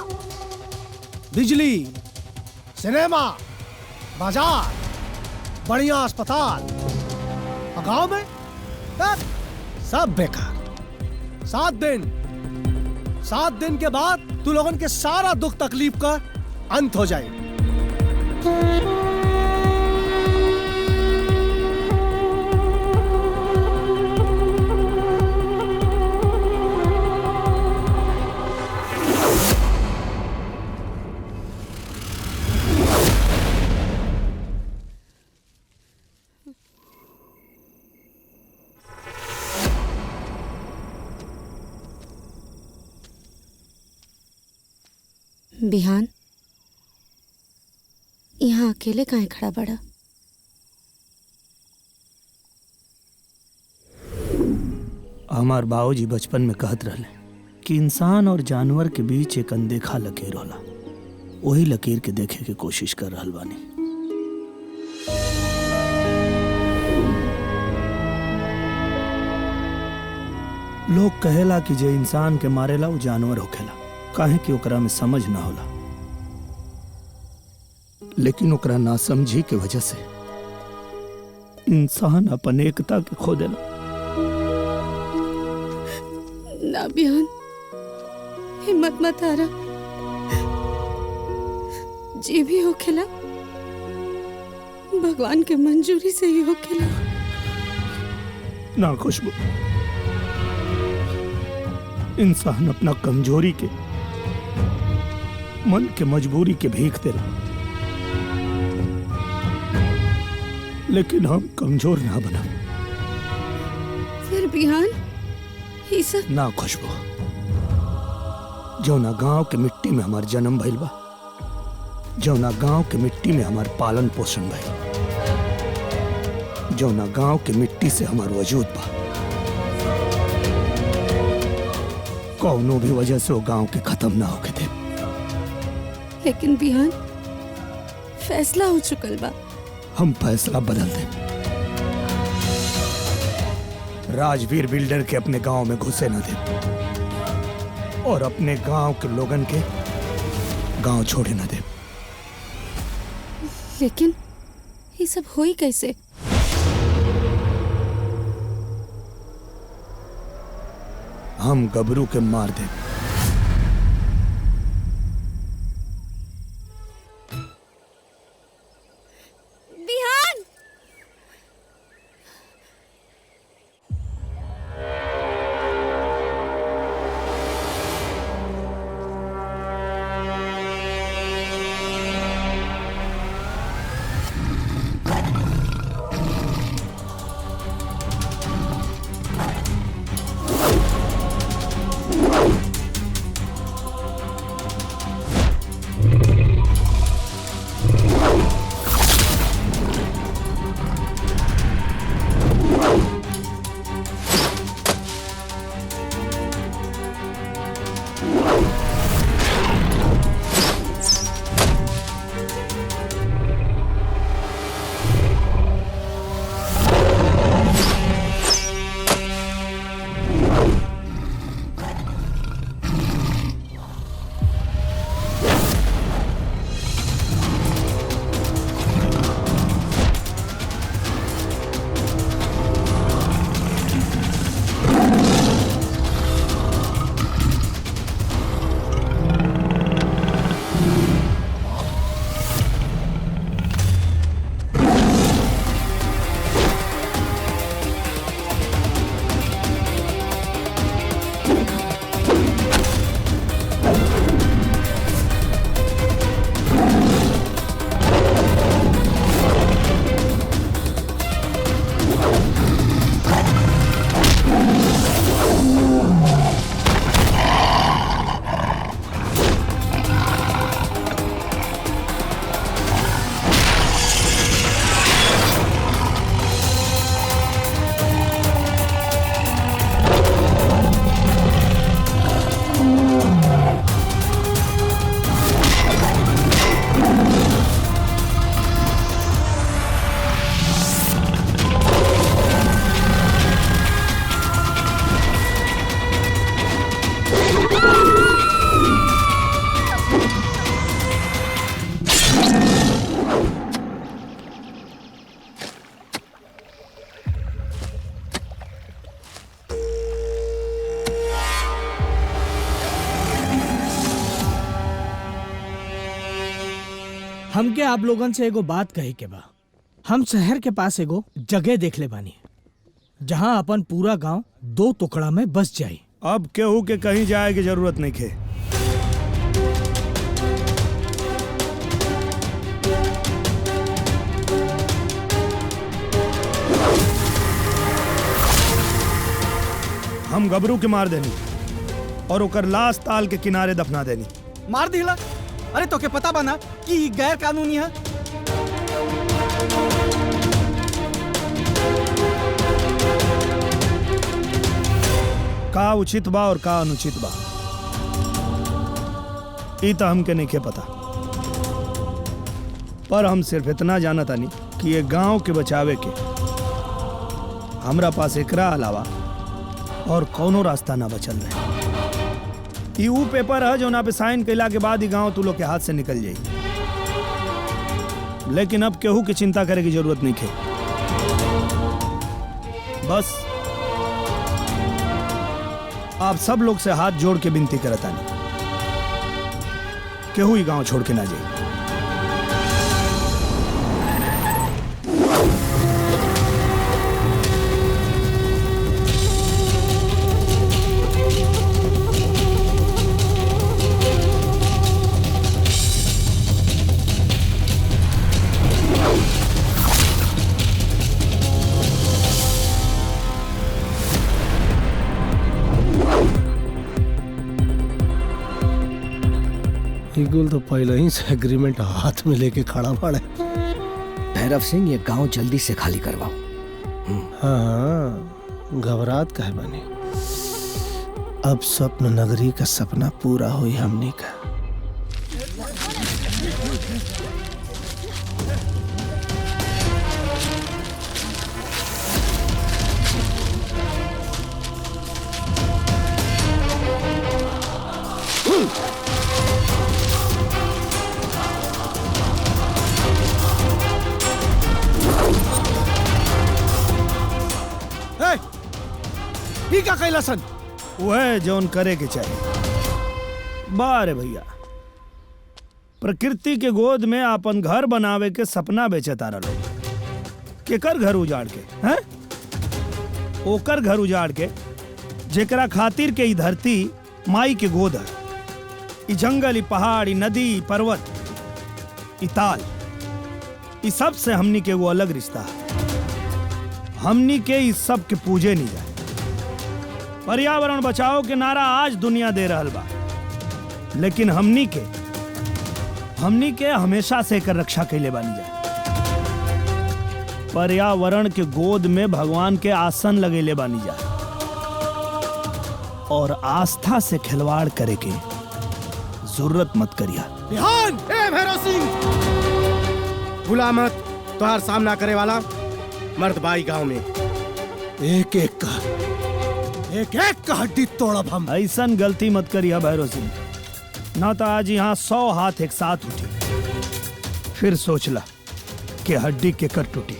Speaker 11: बिजली, सिनेमा, बाजार, बढ़िया अस्पताल। और गांव में सब बेकार। 7 दिन के बाद तू लोगन के सारा दुख तकलीफ का अंत हो जाए।
Speaker 8: बिहान, यहाँ अकेले काहे खड़ा बड़ा?
Speaker 7: हमार बाबूजी बचपन में कहत रहले कि इंसान और जानवर के बीच एक अनदेखा लकीर होला। वही लकीर के देखे के कोशिश कर रहल बानी। लोग कहेला कि जे इंसान के मारेला वो जानवर होखेला, काहे कि ओकरा में समझ ना होला। लेकिन ओकरा ना समझी के वजह से इंसान अपन एकता के खो देला।
Speaker 8: ना बिहान, हिम्मत मत हारा। जे भी होखेला भगवान के मंजूरी से ही होखेला।
Speaker 7: ना खुशबू, इंसान अपना कमजोरी के, मन के मजबूरी के भीख देला। लेकिन हम कमजोर ना बना।
Speaker 8: फिर बिहान ही सब
Speaker 7: ना खुशबू, जौना गांव के मिट्टी में हमार जन्म भइल बा, जौना गांव के मिट्टी में हमार पालन पोषण भइल, जौना गांव के मिट्टी से हमार वजूद बा, कौनो भी वजह से वो गांव के खत्म ना होके थे।
Speaker 8: लेकिन बिहान फैसला हो चुकल बा।
Speaker 7: हम फैसला बदल दे। राजवीर बिल्डर के अपने गांव में घुसे न दे और अपने गांव के लोगन के गांव छोड़े न दे।
Speaker 8: लेकिन ये सब होई कैसे?
Speaker 7: हम गबरू के मार दे।
Speaker 8: बिहान,
Speaker 2: हमके आप लोगन से एगो बात कहे के बा। हम शहर के पास एगो जगह देख ले बानी जहां अपन पूरा गांव 2 टुकड़ा में बस जाई।
Speaker 7: अब केहू के कहीं जाए की जरूरत नहीं खे। हम गबरू के मार देनी और ओकर लाश ताल के किनारे दफना देनी।
Speaker 3: मार दिला? अरे तो के पता बना कि ई गैर कानूनी है।
Speaker 7: का उचित बा और का अनुचित बा ई तो हमके नहीं के पता, पर हम सिर्फ इतना जानत तानी कि ये गांव के बचावे के हमरा पास एकरा अलावा और कोनो रास्ता ना बचल रहे। ई ऊ पेपर है जो ना पे साइन कैला के बाद ही गांव तू लोग के हाथ से निकल जाई। लेकिन अब केहू की चिंता करे की जरूरत नहीं है। बस आप सब लोग से हाथ जोड़ के विनती करता नहीं, केहू ही गांव छोड़ के ना जाए।
Speaker 11: ईगुल तो पहले ही से एग्रीमेंट हाथ में लेके खड़ा पड़ा है।
Speaker 15: भैरव सिंह, ये गांव जल्दी से खाली करवाओ।
Speaker 11: हाँ, घबरात काहे बनी? अब स्वप्न नगरी का सपना पूरा हुई हमने का।
Speaker 7: का कैलासन वह जौन करे के चाहिए। बारे भैया, प्रकृति के गोद में अपन घर बनावे के सपना बेचे तारा लोग। केकर घर उजाड़ के हैं? ओकर घर उजाड़ के जेकरा खातिर के ई धरती माई के गोद है। ई जंगल, ई पहाड़, ई नदी, ई पर्वत, ई ताल, ई सब से हमनी के वो अलग रिश्ता है। हमनी के इस सब के पूजे नहीं जाए। पर्यावरण बचाओ के नारा आज दुनिया दे रहल बा, लेकिन हमनी के हमेशा से एकर रक्षा कैले बानी जाए। पर्यावरण के गोद में भगवान के आसन लगेले बानी जाए और आस्था से खिलवाड़ करे के जरूरत मत करिया।
Speaker 12: ध्यान! ए भैरव सिंह, भूला मत, तोहार सामना करे वाला मर्द बाई गांव में।
Speaker 11: एक एक का हड्डी तोड़ब हम।
Speaker 7: ऐसा गलती मत करिया भैरव सिंह, ना तो आज यहाँ 100 हाथ एक साथ उठी, फिर सोचला कि हड्डी के कर टूटी।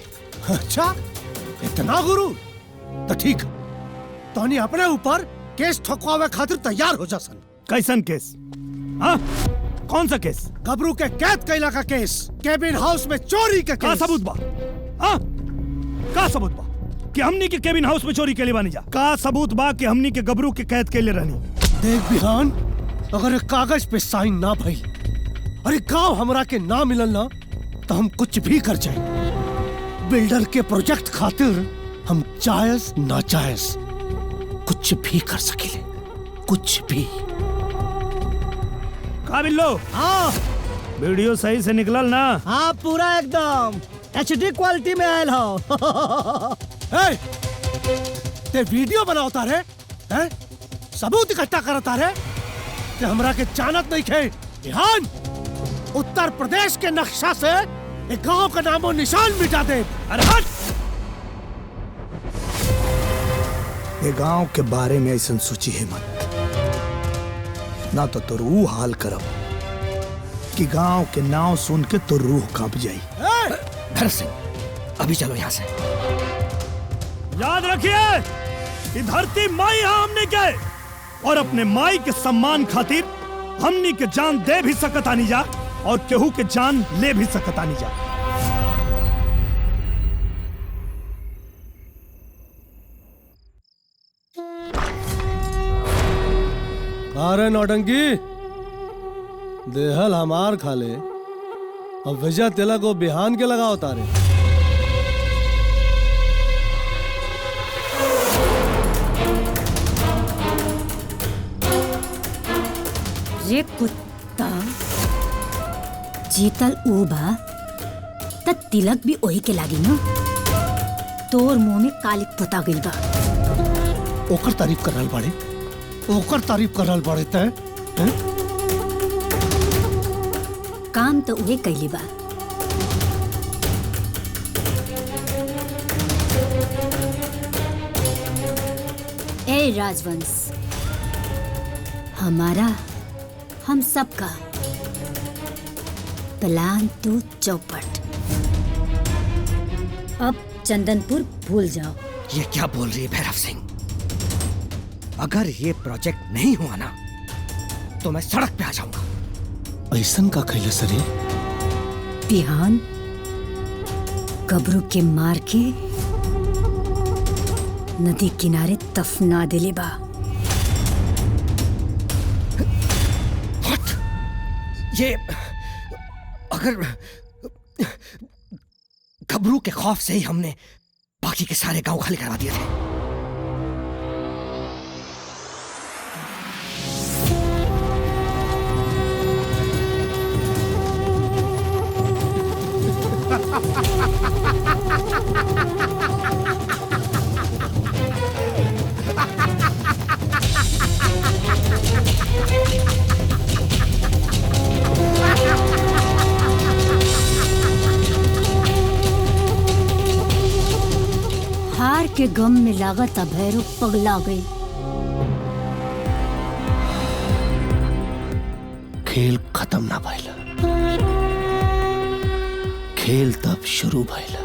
Speaker 11: अच्छा, इतना गुरु? तो ठीक, तोनी अपने ऊपर केस ठोकवावे खातिर तैयार हो जा सन।
Speaker 7: कैसन केस? हाँ, कौन सा केस?
Speaker 11: गबरू के कैद कैला का केस, केबिन हाउस में चोरी का केस।
Speaker 7: का सबूत बा? हाँ, का सबूत बा कि हमनी के केबिन हाउस में चोरी के लिए बानी जा? का सबूत बा कि हमनी के गबरू के कैद के लिए रहनी?
Speaker 11: देख बिहान, अगर कागज पे साइन ना भई, अरे गांव हमरा के ना मिलल ना, तो हम कुछ भी कर जाए। बिल्डर के प्रोजेक्ट खातिर हम जायज नाजायज कुछ भी कर सकेले, कुछ भी।
Speaker 7: का बिल्लो?
Speaker 2: हाँ,
Speaker 7: वीडियो सही से निकलल ना?
Speaker 2: हाँ, पूरा एकदम HD क्वालिटी में आयल हो।
Speaker 11: ते वीडियो बनावता रे? हैं? सबूत इकट्ठा करता रे? ते हमरा के जानत नहीं खे। ध्यान! उत्तर प्रदेश के नक्शा से एक गांव का नामो निशान मिटा दे।
Speaker 7: अरे हट! ये गांव के बारे में ऐसा सोची है मत, ना तो तुर वो हाल करब कि गांव के नाम सुन के तो रूह कांप जाई।
Speaker 15: भरत सिंह, अभी चलो यहाँ से।
Speaker 7: याद रखिए, ये धरती माई है हमने के, और अपने माई के सम्मान खातिर हमनी के जान दे भी सकत आनी जा, और केहू के जान ले भी सकता नहीं जा।
Speaker 11: अरे नौटंकी, देहल हमार खाले और विजय तिलक को बिहान के लगाओ तारे।
Speaker 20: रे कुत्ता, जीतल ऊ बा त तिलक भी ओही के लागी न। तोर मुंह में कालिक पोता गइल बा।
Speaker 11: ओकर तारीफ कर रहल बाड़े, ओकर तारीफ कर रहल बाड़े तै हैं?
Speaker 20: काम तो उहे कैली बा। ए राजवंश, हमारा हम सबका प्लान तो चौपट। अब चंदनपुर भूल जाओ।
Speaker 15: ये क्या बोल रही है भैरव सिंह? अगर ये प्रोजेक्ट नहीं हुआ ना तो मैं सड़क पे आ जाऊंगा।
Speaker 11: ऐसन का कैले सरे?
Speaker 20: बिहान गबरू के मार के नदी किनारे दफना देले बा।
Speaker 15: ये अगर गबरू के खौफ से ही हमने बाकी के सारे गांव खाली करवा दिए थे।
Speaker 20: हार के गम में लागत भैरव पगला गई।
Speaker 11: खेल खत्म ना भइला, खेल तब शुरू भइला।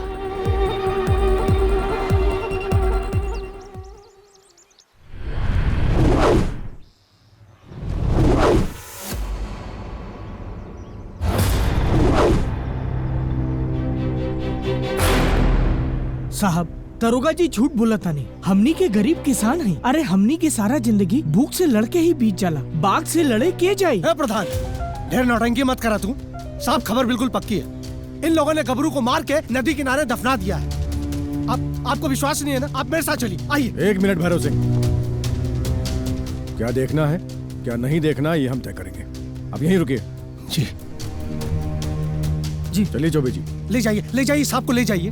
Speaker 2: साहब, दरोगा जी झूठ बोलता नहीं। हमनी के गरीब किसान हैं। अरे हमनी के सारा जिंदगी भूख से लड़के ही बीत जाला। बाघ से लड़े के जाए।
Speaker 11: प्रधान, ढेर नौटंकी मत करा तू। साहब, खबर बिल्कुल पक्की है। इन लोगों ने गबरू को मार के नदी किनारे दफना दिया है। आपको विश्वास नहीं है ना? आप मेरे साथ चलिए, आइए।
Speaker 16: 1 मिनट भैरव सिंह, क्या देखना है क्या नहीं देखना ये हम तय करेंगे। अब यहीं रुकिए।
Speaker 11: जी
Speaker 16: जी, चलिए चौबे जी।
Speaker 11: ले जाइए साहब को ले जाइए।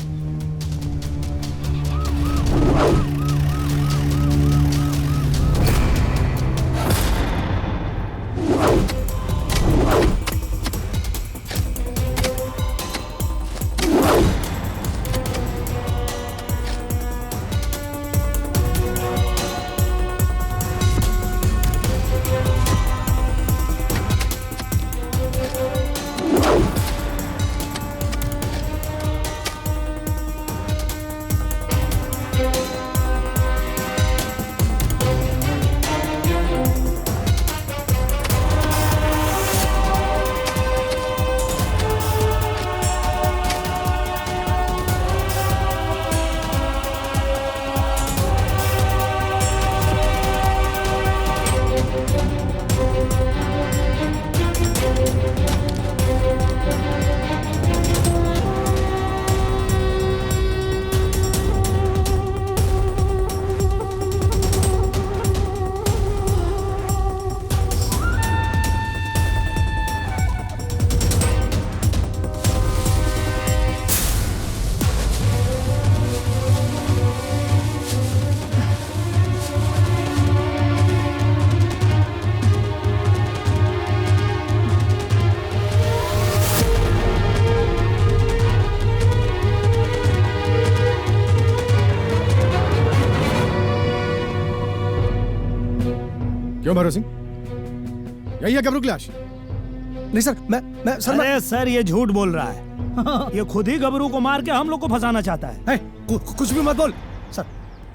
Speaker 16: क्यों भैरव सिंह, यही है गबरू की लाश?
Speaker 11: नहीं सर, मैं सर,
Speaker 7: अरे सर, ये झूठ बोल रहा है। ये खुद ही गबरू को मार के हम लोग को फंसाना चाहता है।
Speaker 11: कुछ भी मत बोल सर।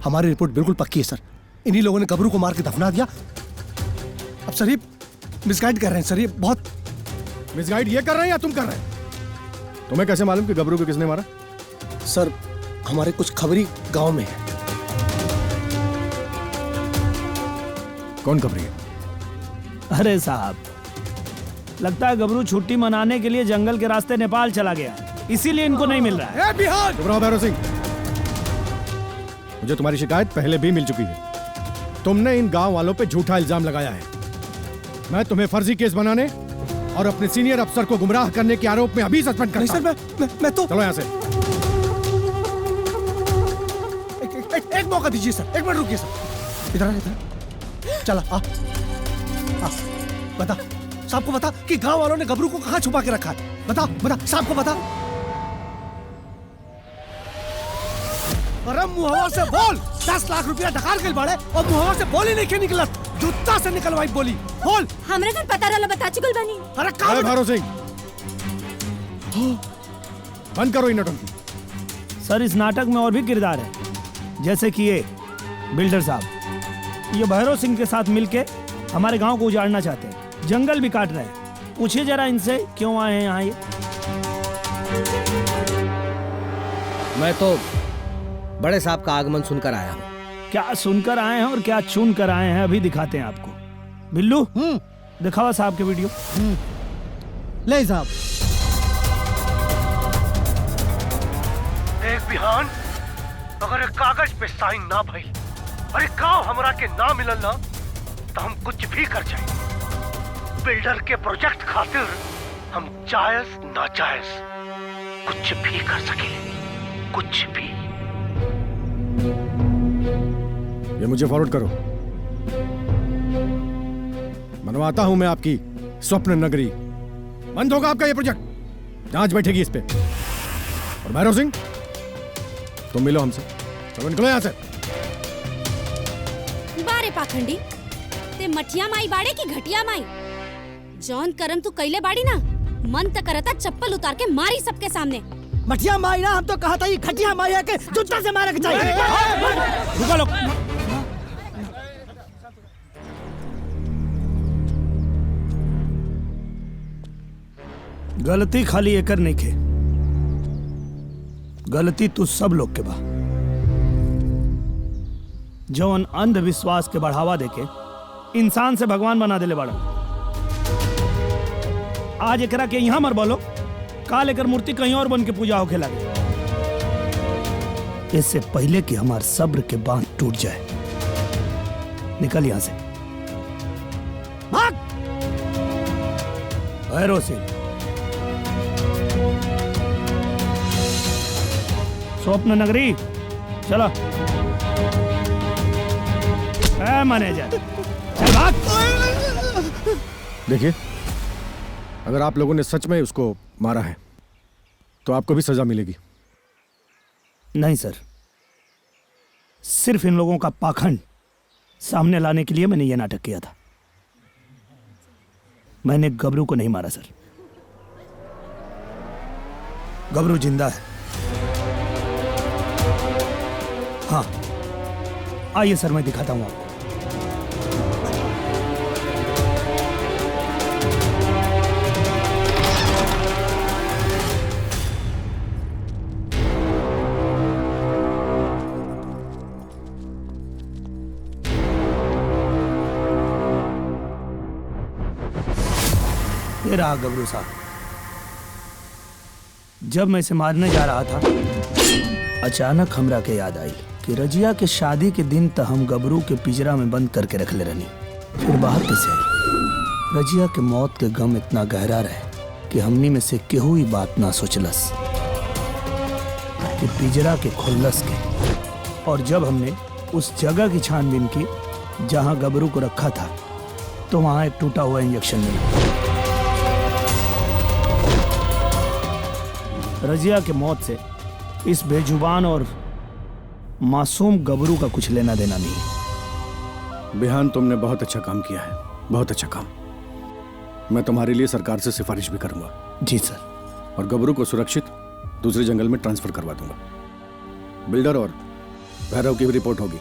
Speaker 11: हमारी रिपोर्ट बिल्कुल पक्की है सर। इन्हीं लोगों ने गबरू को मार के दफना दिया। अब सर ये मिसगाइड कर रहे हैं सर। ये बहुत
Speaker 16: मिसगाइड ये कर रहे हैं या तुम कर रहे हैं? तुम्हें कैसे मालूम कि गबरू को किसने मारा?
Speaker 11: सर हमारे कुछ खबरी गांव में है।
Speaker 16: कौन खबरी है?
Speaker 7: अरे साहब, लगता है गबरू छुट्टी मनाने के लिए जंगल के रास्ते नेपाल चला गया, इसीलिए इनको नहीं मिल रहा है।
Speaker 11: बिहार!
Speaker 16: चुप रहो भैरव सिंह। मुझे तुम्हारी शिकायत पहले भी मिल चुकी है। तुमने इन गांव वालों पे झूठा इल्जाम लगाया है। मैं तुम्हें फर्जी केस बनाने और अपने सीनियर अफसर को गुमराह करने के आरोप में अभी सस्पेंड करता हूं।
Speaker 11: सर मैं तो
Speaker 16: चलो यहाँ से।
Speaker 11: एक मौका दीजिए सर, एक मिनट रुकिए सर। इधर चला आ बता, साहब को बता कि गांव वालों ने गबरू को कहां छुपा के रखा है। बता साहब को बता। अरे मुहवा से बोल। 10 लाख रुपया ढकाल के बाड़े और मुहवा से बोली नहीं के निकलत, जूता से निकलवाई बोली। बोल।
Speaker 17: हमरे घर पता रहला, बता चुकल बनी।
Speaker 11: अरे का
Speaker 16: भैरव सिंह, बंद करो इन नौटंकी।
Speaker 7: सर इस नाटक में और भी किरदार है, जैसे कि ये बिल्डर साहब, ये भैरव सिंह के साथ मिलके हमारे गांव को उजाड़ना चाहते हैं, जंगल भी काट रहे हैं। पूछिए जरा इनसे क्यों आए हैं यहाँ ये।
Speaker 15: मैं तो बड़े साहब का आगमन सुनकर आया हूँ।
Speaker 7: क्या सुनकर आए हैं और क्या चुन कर आए हैं, अभी दिखाते हैं आपको। बिल्लू दिखावा साहब के वीडियो।
Speaker 5: ले साहब।
Speaker 11: एक बिहान अगर एक कागज पे साइन ना भई, अरे गांव हमरा के ना मिलल ना, तो हम कुछ भी कर जाए। बिल्डर के प्रोजेक्ट खातिर हम जायज नाजायज कुछ भी कर सके, कुछ भी।
Speaker 16: ये मुझे फॉरवर्ड करो। बनवाता हूं मैं आपकी स्वप्न नगरी। बंद होगा आपका ये प्रोजेक्ट, जांच बैठेगी इस पे। और भैरव सिंह, तुम मिलो हमसे। चलो निकलो यहां से।
Speaker 8: बारे पाखंडी, ते मठिया माई बाड़े की घटिया माई? जौन करम तू कैले बाड़ी ना, मन त करता चप्पल उतार के मारी सबके सामने।
Speaker 5: मठिया माई ना, हम तो कहा था ये खटिया माई है के जूता से मारे के चाहिए।
Speaker 7: रुको लोग। गलती खाली एकर नहीं खे, गलती तू सब लोग के बा। जौन अंधविश्वास के बढ़ावा देके इंसान से भगवान बना देले बाड़ा। आज एकरा के यहाँ मर बोलो, काल एकर मूर्ति कहीं और बन के पूजा होके लगे। इससे पहले कि हमार सब्र के बांध टूट जाए, निकल यहां से। भाग। भैरव सिंह, स्वप्न नगरी चलो। मैनेजर चल भाग।
Speaker 16: देखिए, अगर आप लोगों ने सच में उसको मारा है तो आपको भी सजा मिलेगी।
Speaker 7: नहीं सर, सिर्फ इन लोगों का पाखंड सामने लाने के लिए मैंने यह नाटक किया था। मैंने गबरू को नहीं मारा सर। गबरू जिंदा है। हाँ, आइए सर, मैं दिखाता हूं आपको। ये रहा गबरू साहब। जब मैं इसे मारने जा रहा था, अचानक हमरा के याद आई कि रजिया के शादी के दिन तो हम गबरू के पिंजरा में बंद करके रख ले रहनी। फिर बाहर कैसे आई? रजिया के मौत के गम इतना गहरा रहे कि हमनी में से केहू ही बात ना सोचलस कि पिंजरा के खुल्लस के। और जब हमने उस जगह की छानबीन की जहां गबरू को रखा था, तो वहां एक टूटा हुआ इंजेक्शन मिला। रजिया के मौत से इस बेजुबान और मासूम गबरू का कुछ लेना देना नहीं।
Speaker 16: बिहान, तुमने बहुत अच्छा काम किया है, बहुत अच्छा काम। मैं तुम्हारे लिए सरकार से सिफारिश भी करूंगा।
Speaker 7: जी सर।
Speaker 16: और गबरू को सुरक्षित दूसरे जंगल में ट्रांसफर करवा दूंगा। बिल्डर और भैरव की भी रिपोर्ट होगी।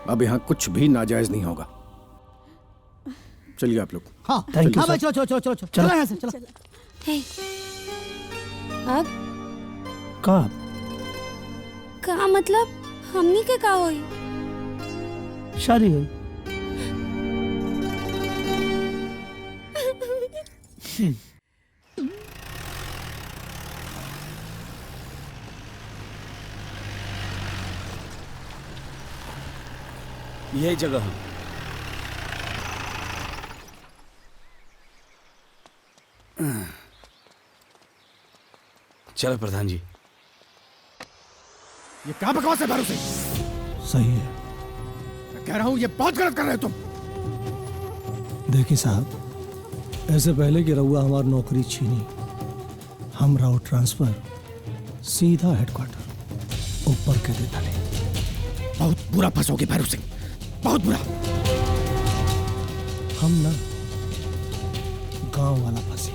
Speaker 16: अब यहाँ कुछ भी नाजायज नहीं होगा। चलिए आप लोग।
Speaker 5: हाँ
Speaker 7: Thank you,
Speaker 5: हाँ भाई,
Speaker 7: sir.
Speaker 5: चलो चलो चलो चलो
Speaker 7: चलो।
Speaker 5: चलो यहाँ से चलो।
Speaker 8: हे, अब
Speaker 7: का
Speaker 8: का मतलब हमनी के का होई?
Speaker 7: शादी हुई।
Speaker 18: यही जगह है। चलो प्रधान जी।
Speaker 16: ये क्या बकवास है भैरव सिंह?
Speaker 5: सही है।
Speaker 16: मैं कह रहा हूँ ये बहुत गलत कर रहे हो तुम।
Speaker 11: देखिए साहब, ऐसे पहले कि रउआ हमारी नौकरी छीनी, हम राव ट्रांसफर सीधा हेडक्वार्टर ऊपर के देता नहीं।
Speaker 16: बहुत बुरा फंसोगे भैरव सिंह, बहुत बुरा।
Speaker 11: हम ना गांव वाला फंसे।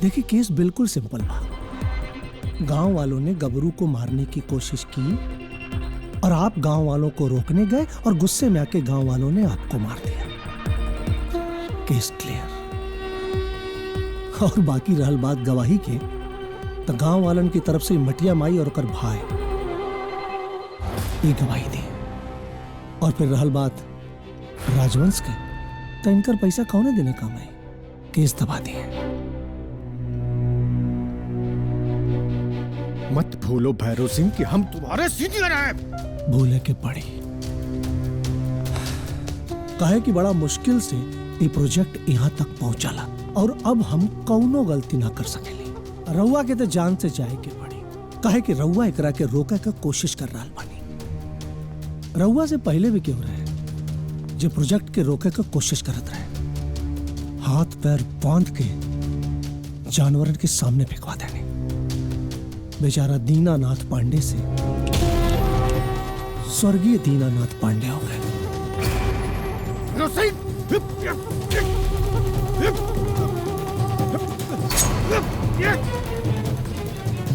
Speaker 11: देखिए केस बिल्कुल सिंपल था। गांव वालों ने गबरू को मारने की कोशिश की और आप गांव वालों को रोकने गए और गुस्से में आके गांव वालों ने आपको मार दिया। केस क्लियर। और बाकी रहल बात गवाही के, तो गांव वालन की तरफ से मटिया माई और ओकर भाई ये गवाही दी। और फिर रहल बात राजवंश के, तो इनकर पैसा कौने देने काम है? केस दबा दिए।
Speaker 16: मत भूलो भैरव सिंह कि हम तुम्हारे सीनियर हैं।
Speaker 11: भूले के पड़ी। काहे कि बड़ा मुश्किल से ये प्रोजेक्ट यहाँ तक पहुंचाला और अब हम कौनो गलती ना कर सकेली। रउआ के तो जान से जाए के पड़ी। काहे कि रउआ एकरा के रोके का कोशिश कर रहा बानी। रउआ से पहले भी क्यों रहे जो प्रोजेक्ट के रोके का कोशिश करत रहे, हाथ पैर बांध के जानवरन के सामने फेंकवा देने। बेचारा दीनानाथ पांडे से स्वर्गीय दीनानाथ पांडे हो गए।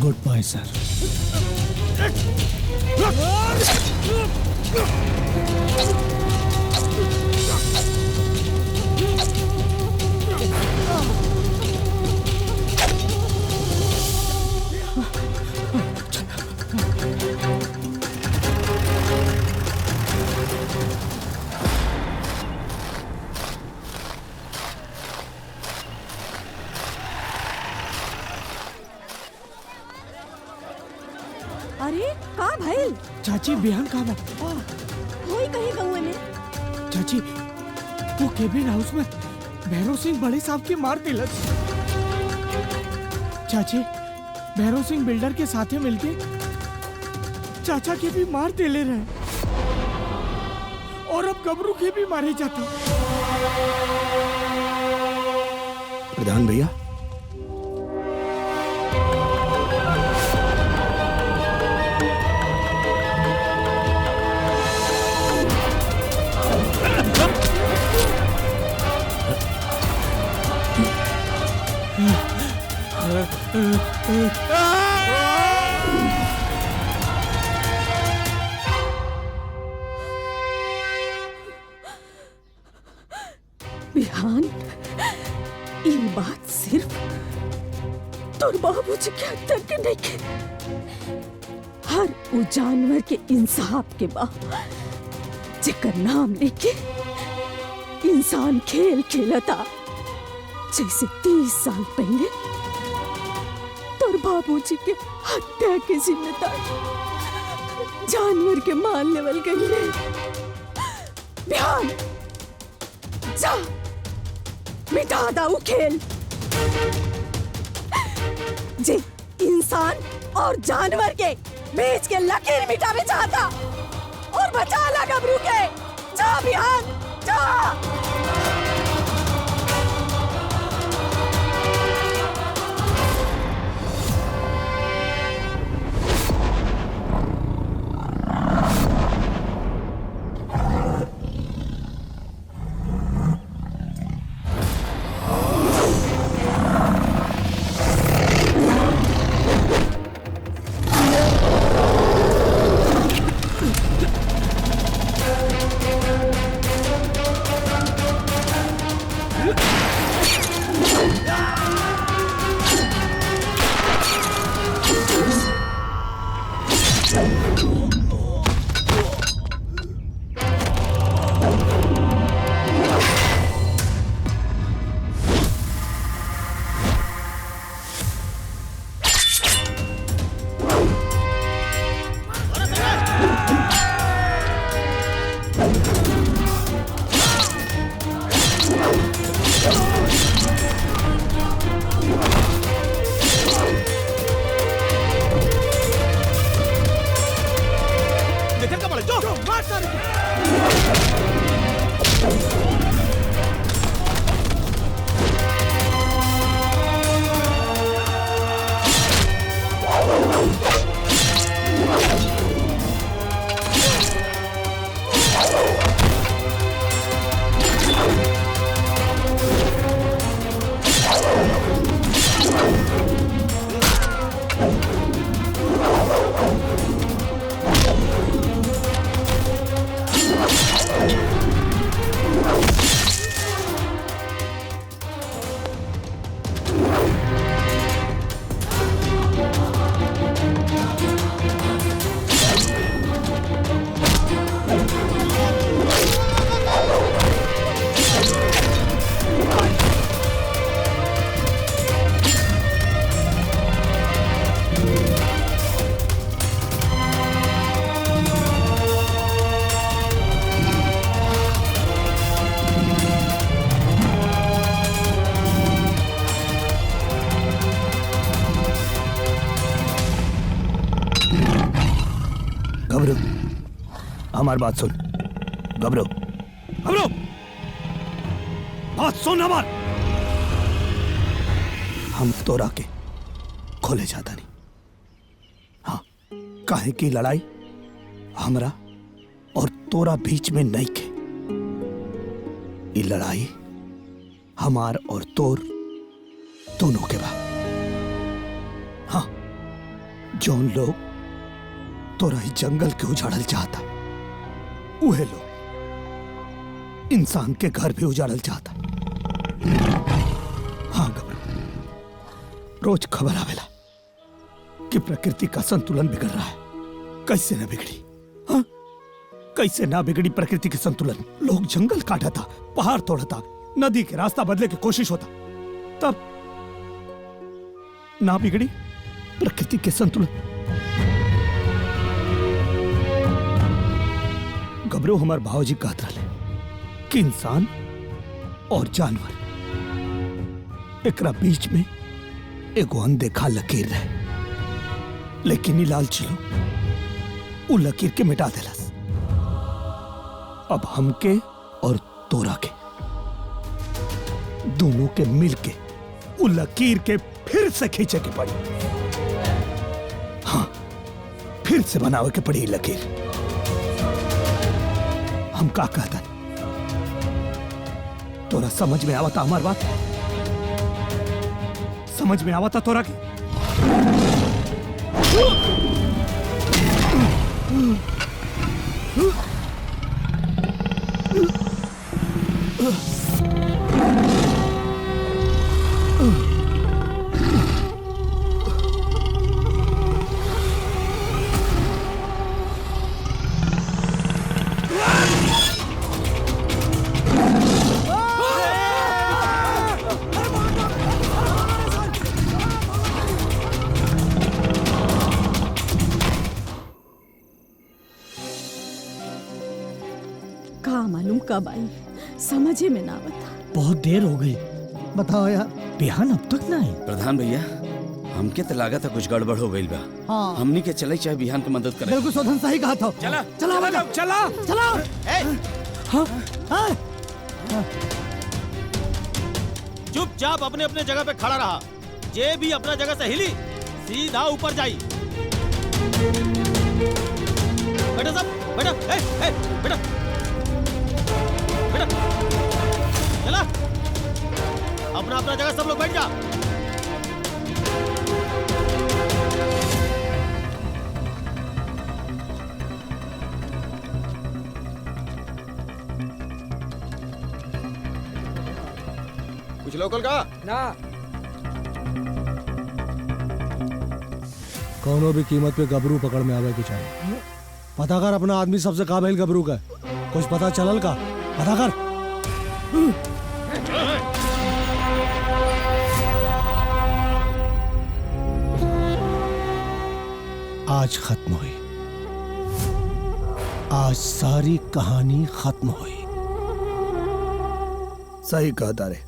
Speaker 11: गुड बाय सर।
Speaker 6: अरे का भइल?
Speaker 4: चाची बिहान कहाँ बा?
Speaker 6: होई कहीं गौए में।
Speaker 4: चाची वो केबिन हाउस में भैरव सिंह बड़े साहब के मार दिलस। चाची भैरव सिंह बिल्डर के साथे मिलके चाचा के भी मार देले रहे और अब गबरू के भी मारे जाते।
Speaker 12: प्रधान भैया,
Speaker 6: बिहान ये बात सिर्फ तोर बाबूजी के हत्या के नहीं के, हर वो जानवर के इंसाफ के बा जेकर नाम लेके इंसान खेल खेलता। जैसे 30 साल पहले तोर बाबूजी के हत्या के जिम्मेदार जानवर के मार लेवल गई। बिहान जा मिटा दाऊ खेल जे इंसान और जानवर के बीच के लकीर मिटावे चाहता और बचा ला गबरू के। जा बिहान जा।
Speaker 5: हमारी बात सुन घबरो घबरो, बात सुन हमार। हम तोरा के खोले जाता नहीं। हाँ, काहे की लड़ाई हमरा और तोरा बीच में नहीं के। ये लड़ाई हमार और तोर दोनों के बा। हाँ, जौन लोग तोरा ही जंगल के उजाड़ल चाहता, उहे लोग इंसान के घर भी उजाड़ल चाहता। हाँ घबरा, रोज खबर आवेला कि प्रकृति का संतुलन बिगड़ रहा है। कैसे ना बिगड़ी? हाँ, कैसे ना बिगड़ी प्रकृति के संतुलन? लोग जंगल काटा था, पहाड़ तोड़ा था, नदी के रास्ता बदले की कोशिश होता, तब ना बिगड़ी प्रकृति के संतुलन। घबरो, हमारे भावजी कहत रहे कि इंसान और जानवर एकरा बीच में एगो अनदेखा लकीर रहे, लेकिन ई लालची लोग उ लकीर के मिटा देलस। अब हमके और तोरा के दोनों के मिलके उ लकीर के फिर से खींचे के पड़ी। हाँ, फिर से बनावे के पड़ी लकीर। हम का कहता, तोरा समझ में आवता हमार बात? समझ में आवता तोरा की?
Speaker 6: का मालूम कब आई, समझे में ना बता।
Speaker 2: बहुत देर हो गई, बताओ यार, बिहान अब तक ना आई।
Speaker 18: प्रधान भैया, हमके तो लागत है कुछ गड़बड़ हो गई बा।
Speaker 5: हाँ।
Speaker 18: हमनी के चले चाहे बिहान की मदद करे।
Speaker 5: बिल्कुल शोधन सही कहा था।
Speaker 18: चला
Speaker 5: चला चला
Speaker 7: चला
Speaker 5: चला। हाँ हाँ,
Speaker 3: चुपचाप अपने अपने जगह पे खड़ा रहा। जे भी अपना जगह से हिली सीधा ऊपर जाई। बेटा सब बेटा, बेटा बेटा, चला अपना अपना जगह सब लोग बैठ जा।
Speaker 16: कुछ लोकल का
Speaker 2: ना,
Speaker 11: कौनो भी कीमत पे गबरू पकड़ में आवे के चाहिए। पता कर अपना आदमी सबसे काबिल गबरू का, कुछ पता चलल का? पता कर। आज खत्म हुई, आज सारी कहानी खत्म हुई।
Speaker 5: सही कहता रे,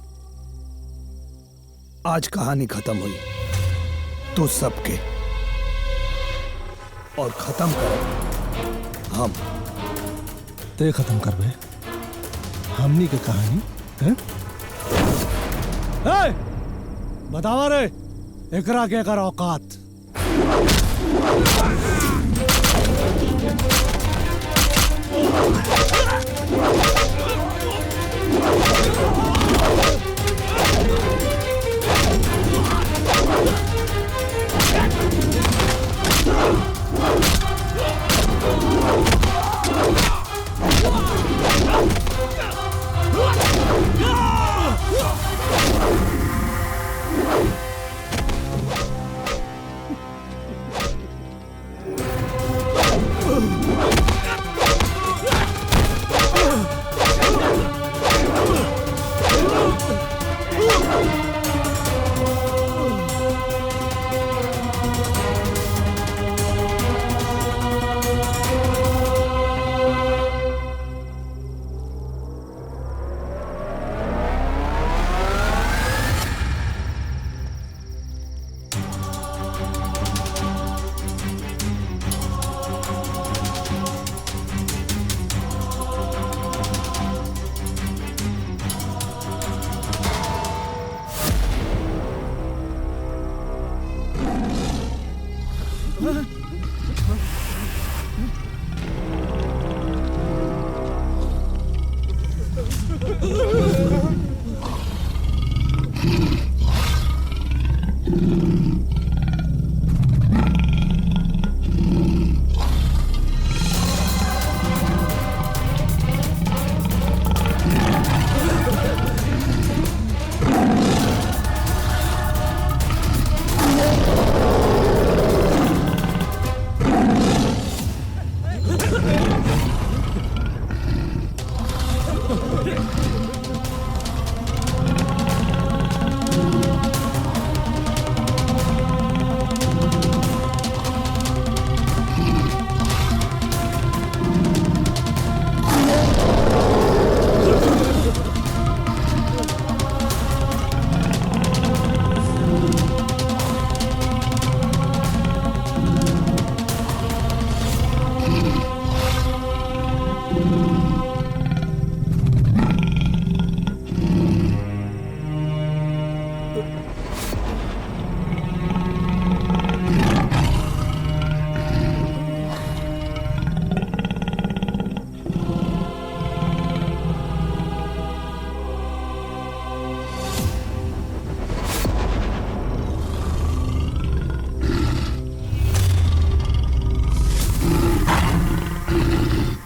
Speaker 5: आज कहानी खत्म हुई तो सबके, और खत्म कर हम।
Speaker 11: ते खत्म कर बे हमनी के कहानी है? बतावा रे एकरा के कर औकात।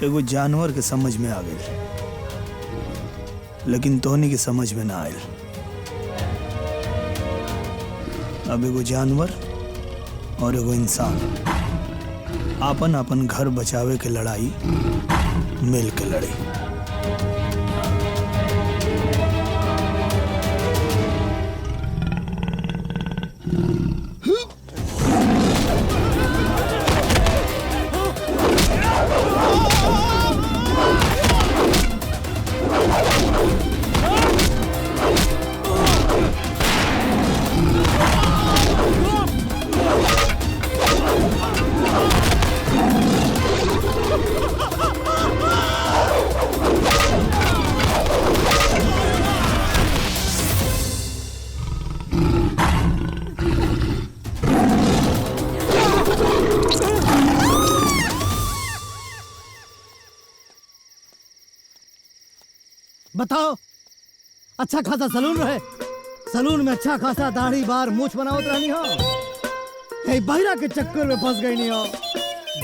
Speaker 7: एगो जानवर के समझ में आ गई, लेकिन तोहनी के समझ में ना आयल। अब एगो जानवर और एगो इंसान आपन आपन घर बचावे के लड़ाई मिल के लड़ी।
Speaker 5: बताओ, अच्छा खासा सलून रहे, सलून में अच्छा खासा दाढ़ी बार मूछ बनावत रहनी हो, कहीं बहिरा के चक्कर में फंस गई नहीं हो।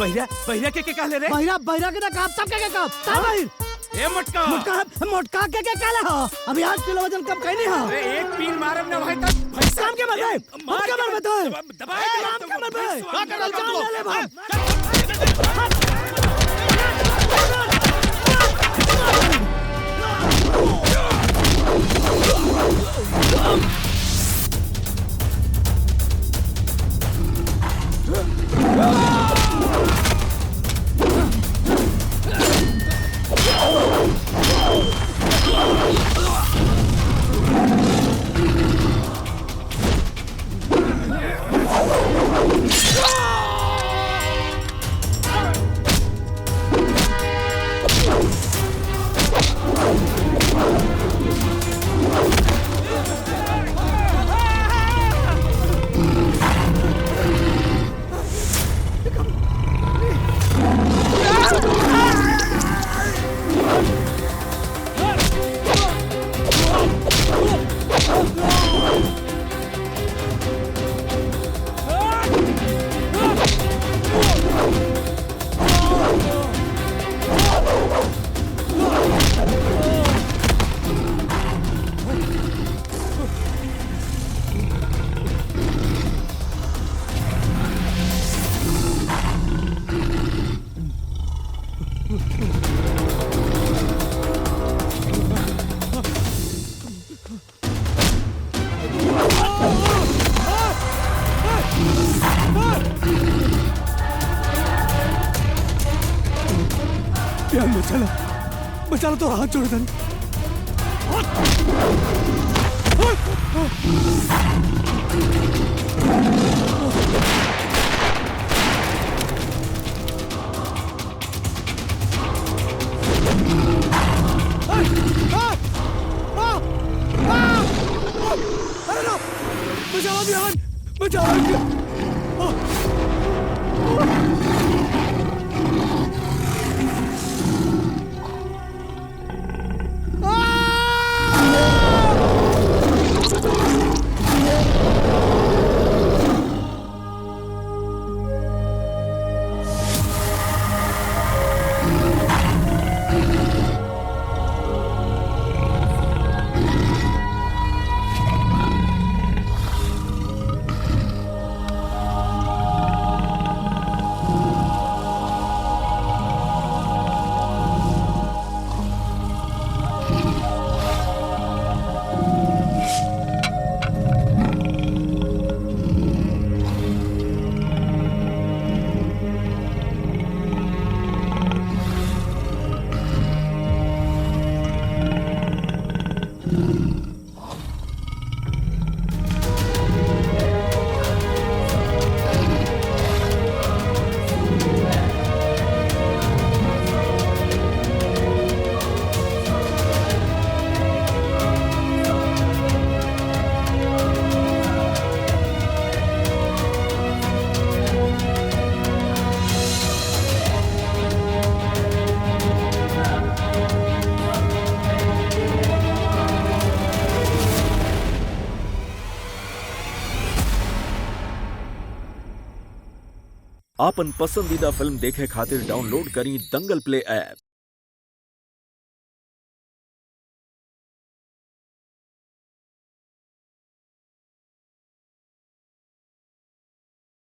Speaker 1: बहिरा बहिरा के कहले रे?
Speaker 5: बहिरा बहिरा के ना काम तब के काम ता बहिर
Speaker 1: ए मोटका
Speaker 5: मोटका के कहले हो। अभी 8 किलो वजन कम कहनी हो।
Speaker 1: अरे एक पील मारब ना भाई तक भाई
Speaker 5: काम के मर गए, मार के मर बता
Speaker 1: दबाए
Speaker 5: काम के मर गए, जान ले ले भाई।
Speaker 11: बचा लो तो हाथ जोड़ दे। बचाओ बिहान, बचाओ।
Speaker 21: आपन पसंदीदा फिल्म देखे खातिर डाउनलोड करी दंगल प्ले ऐप।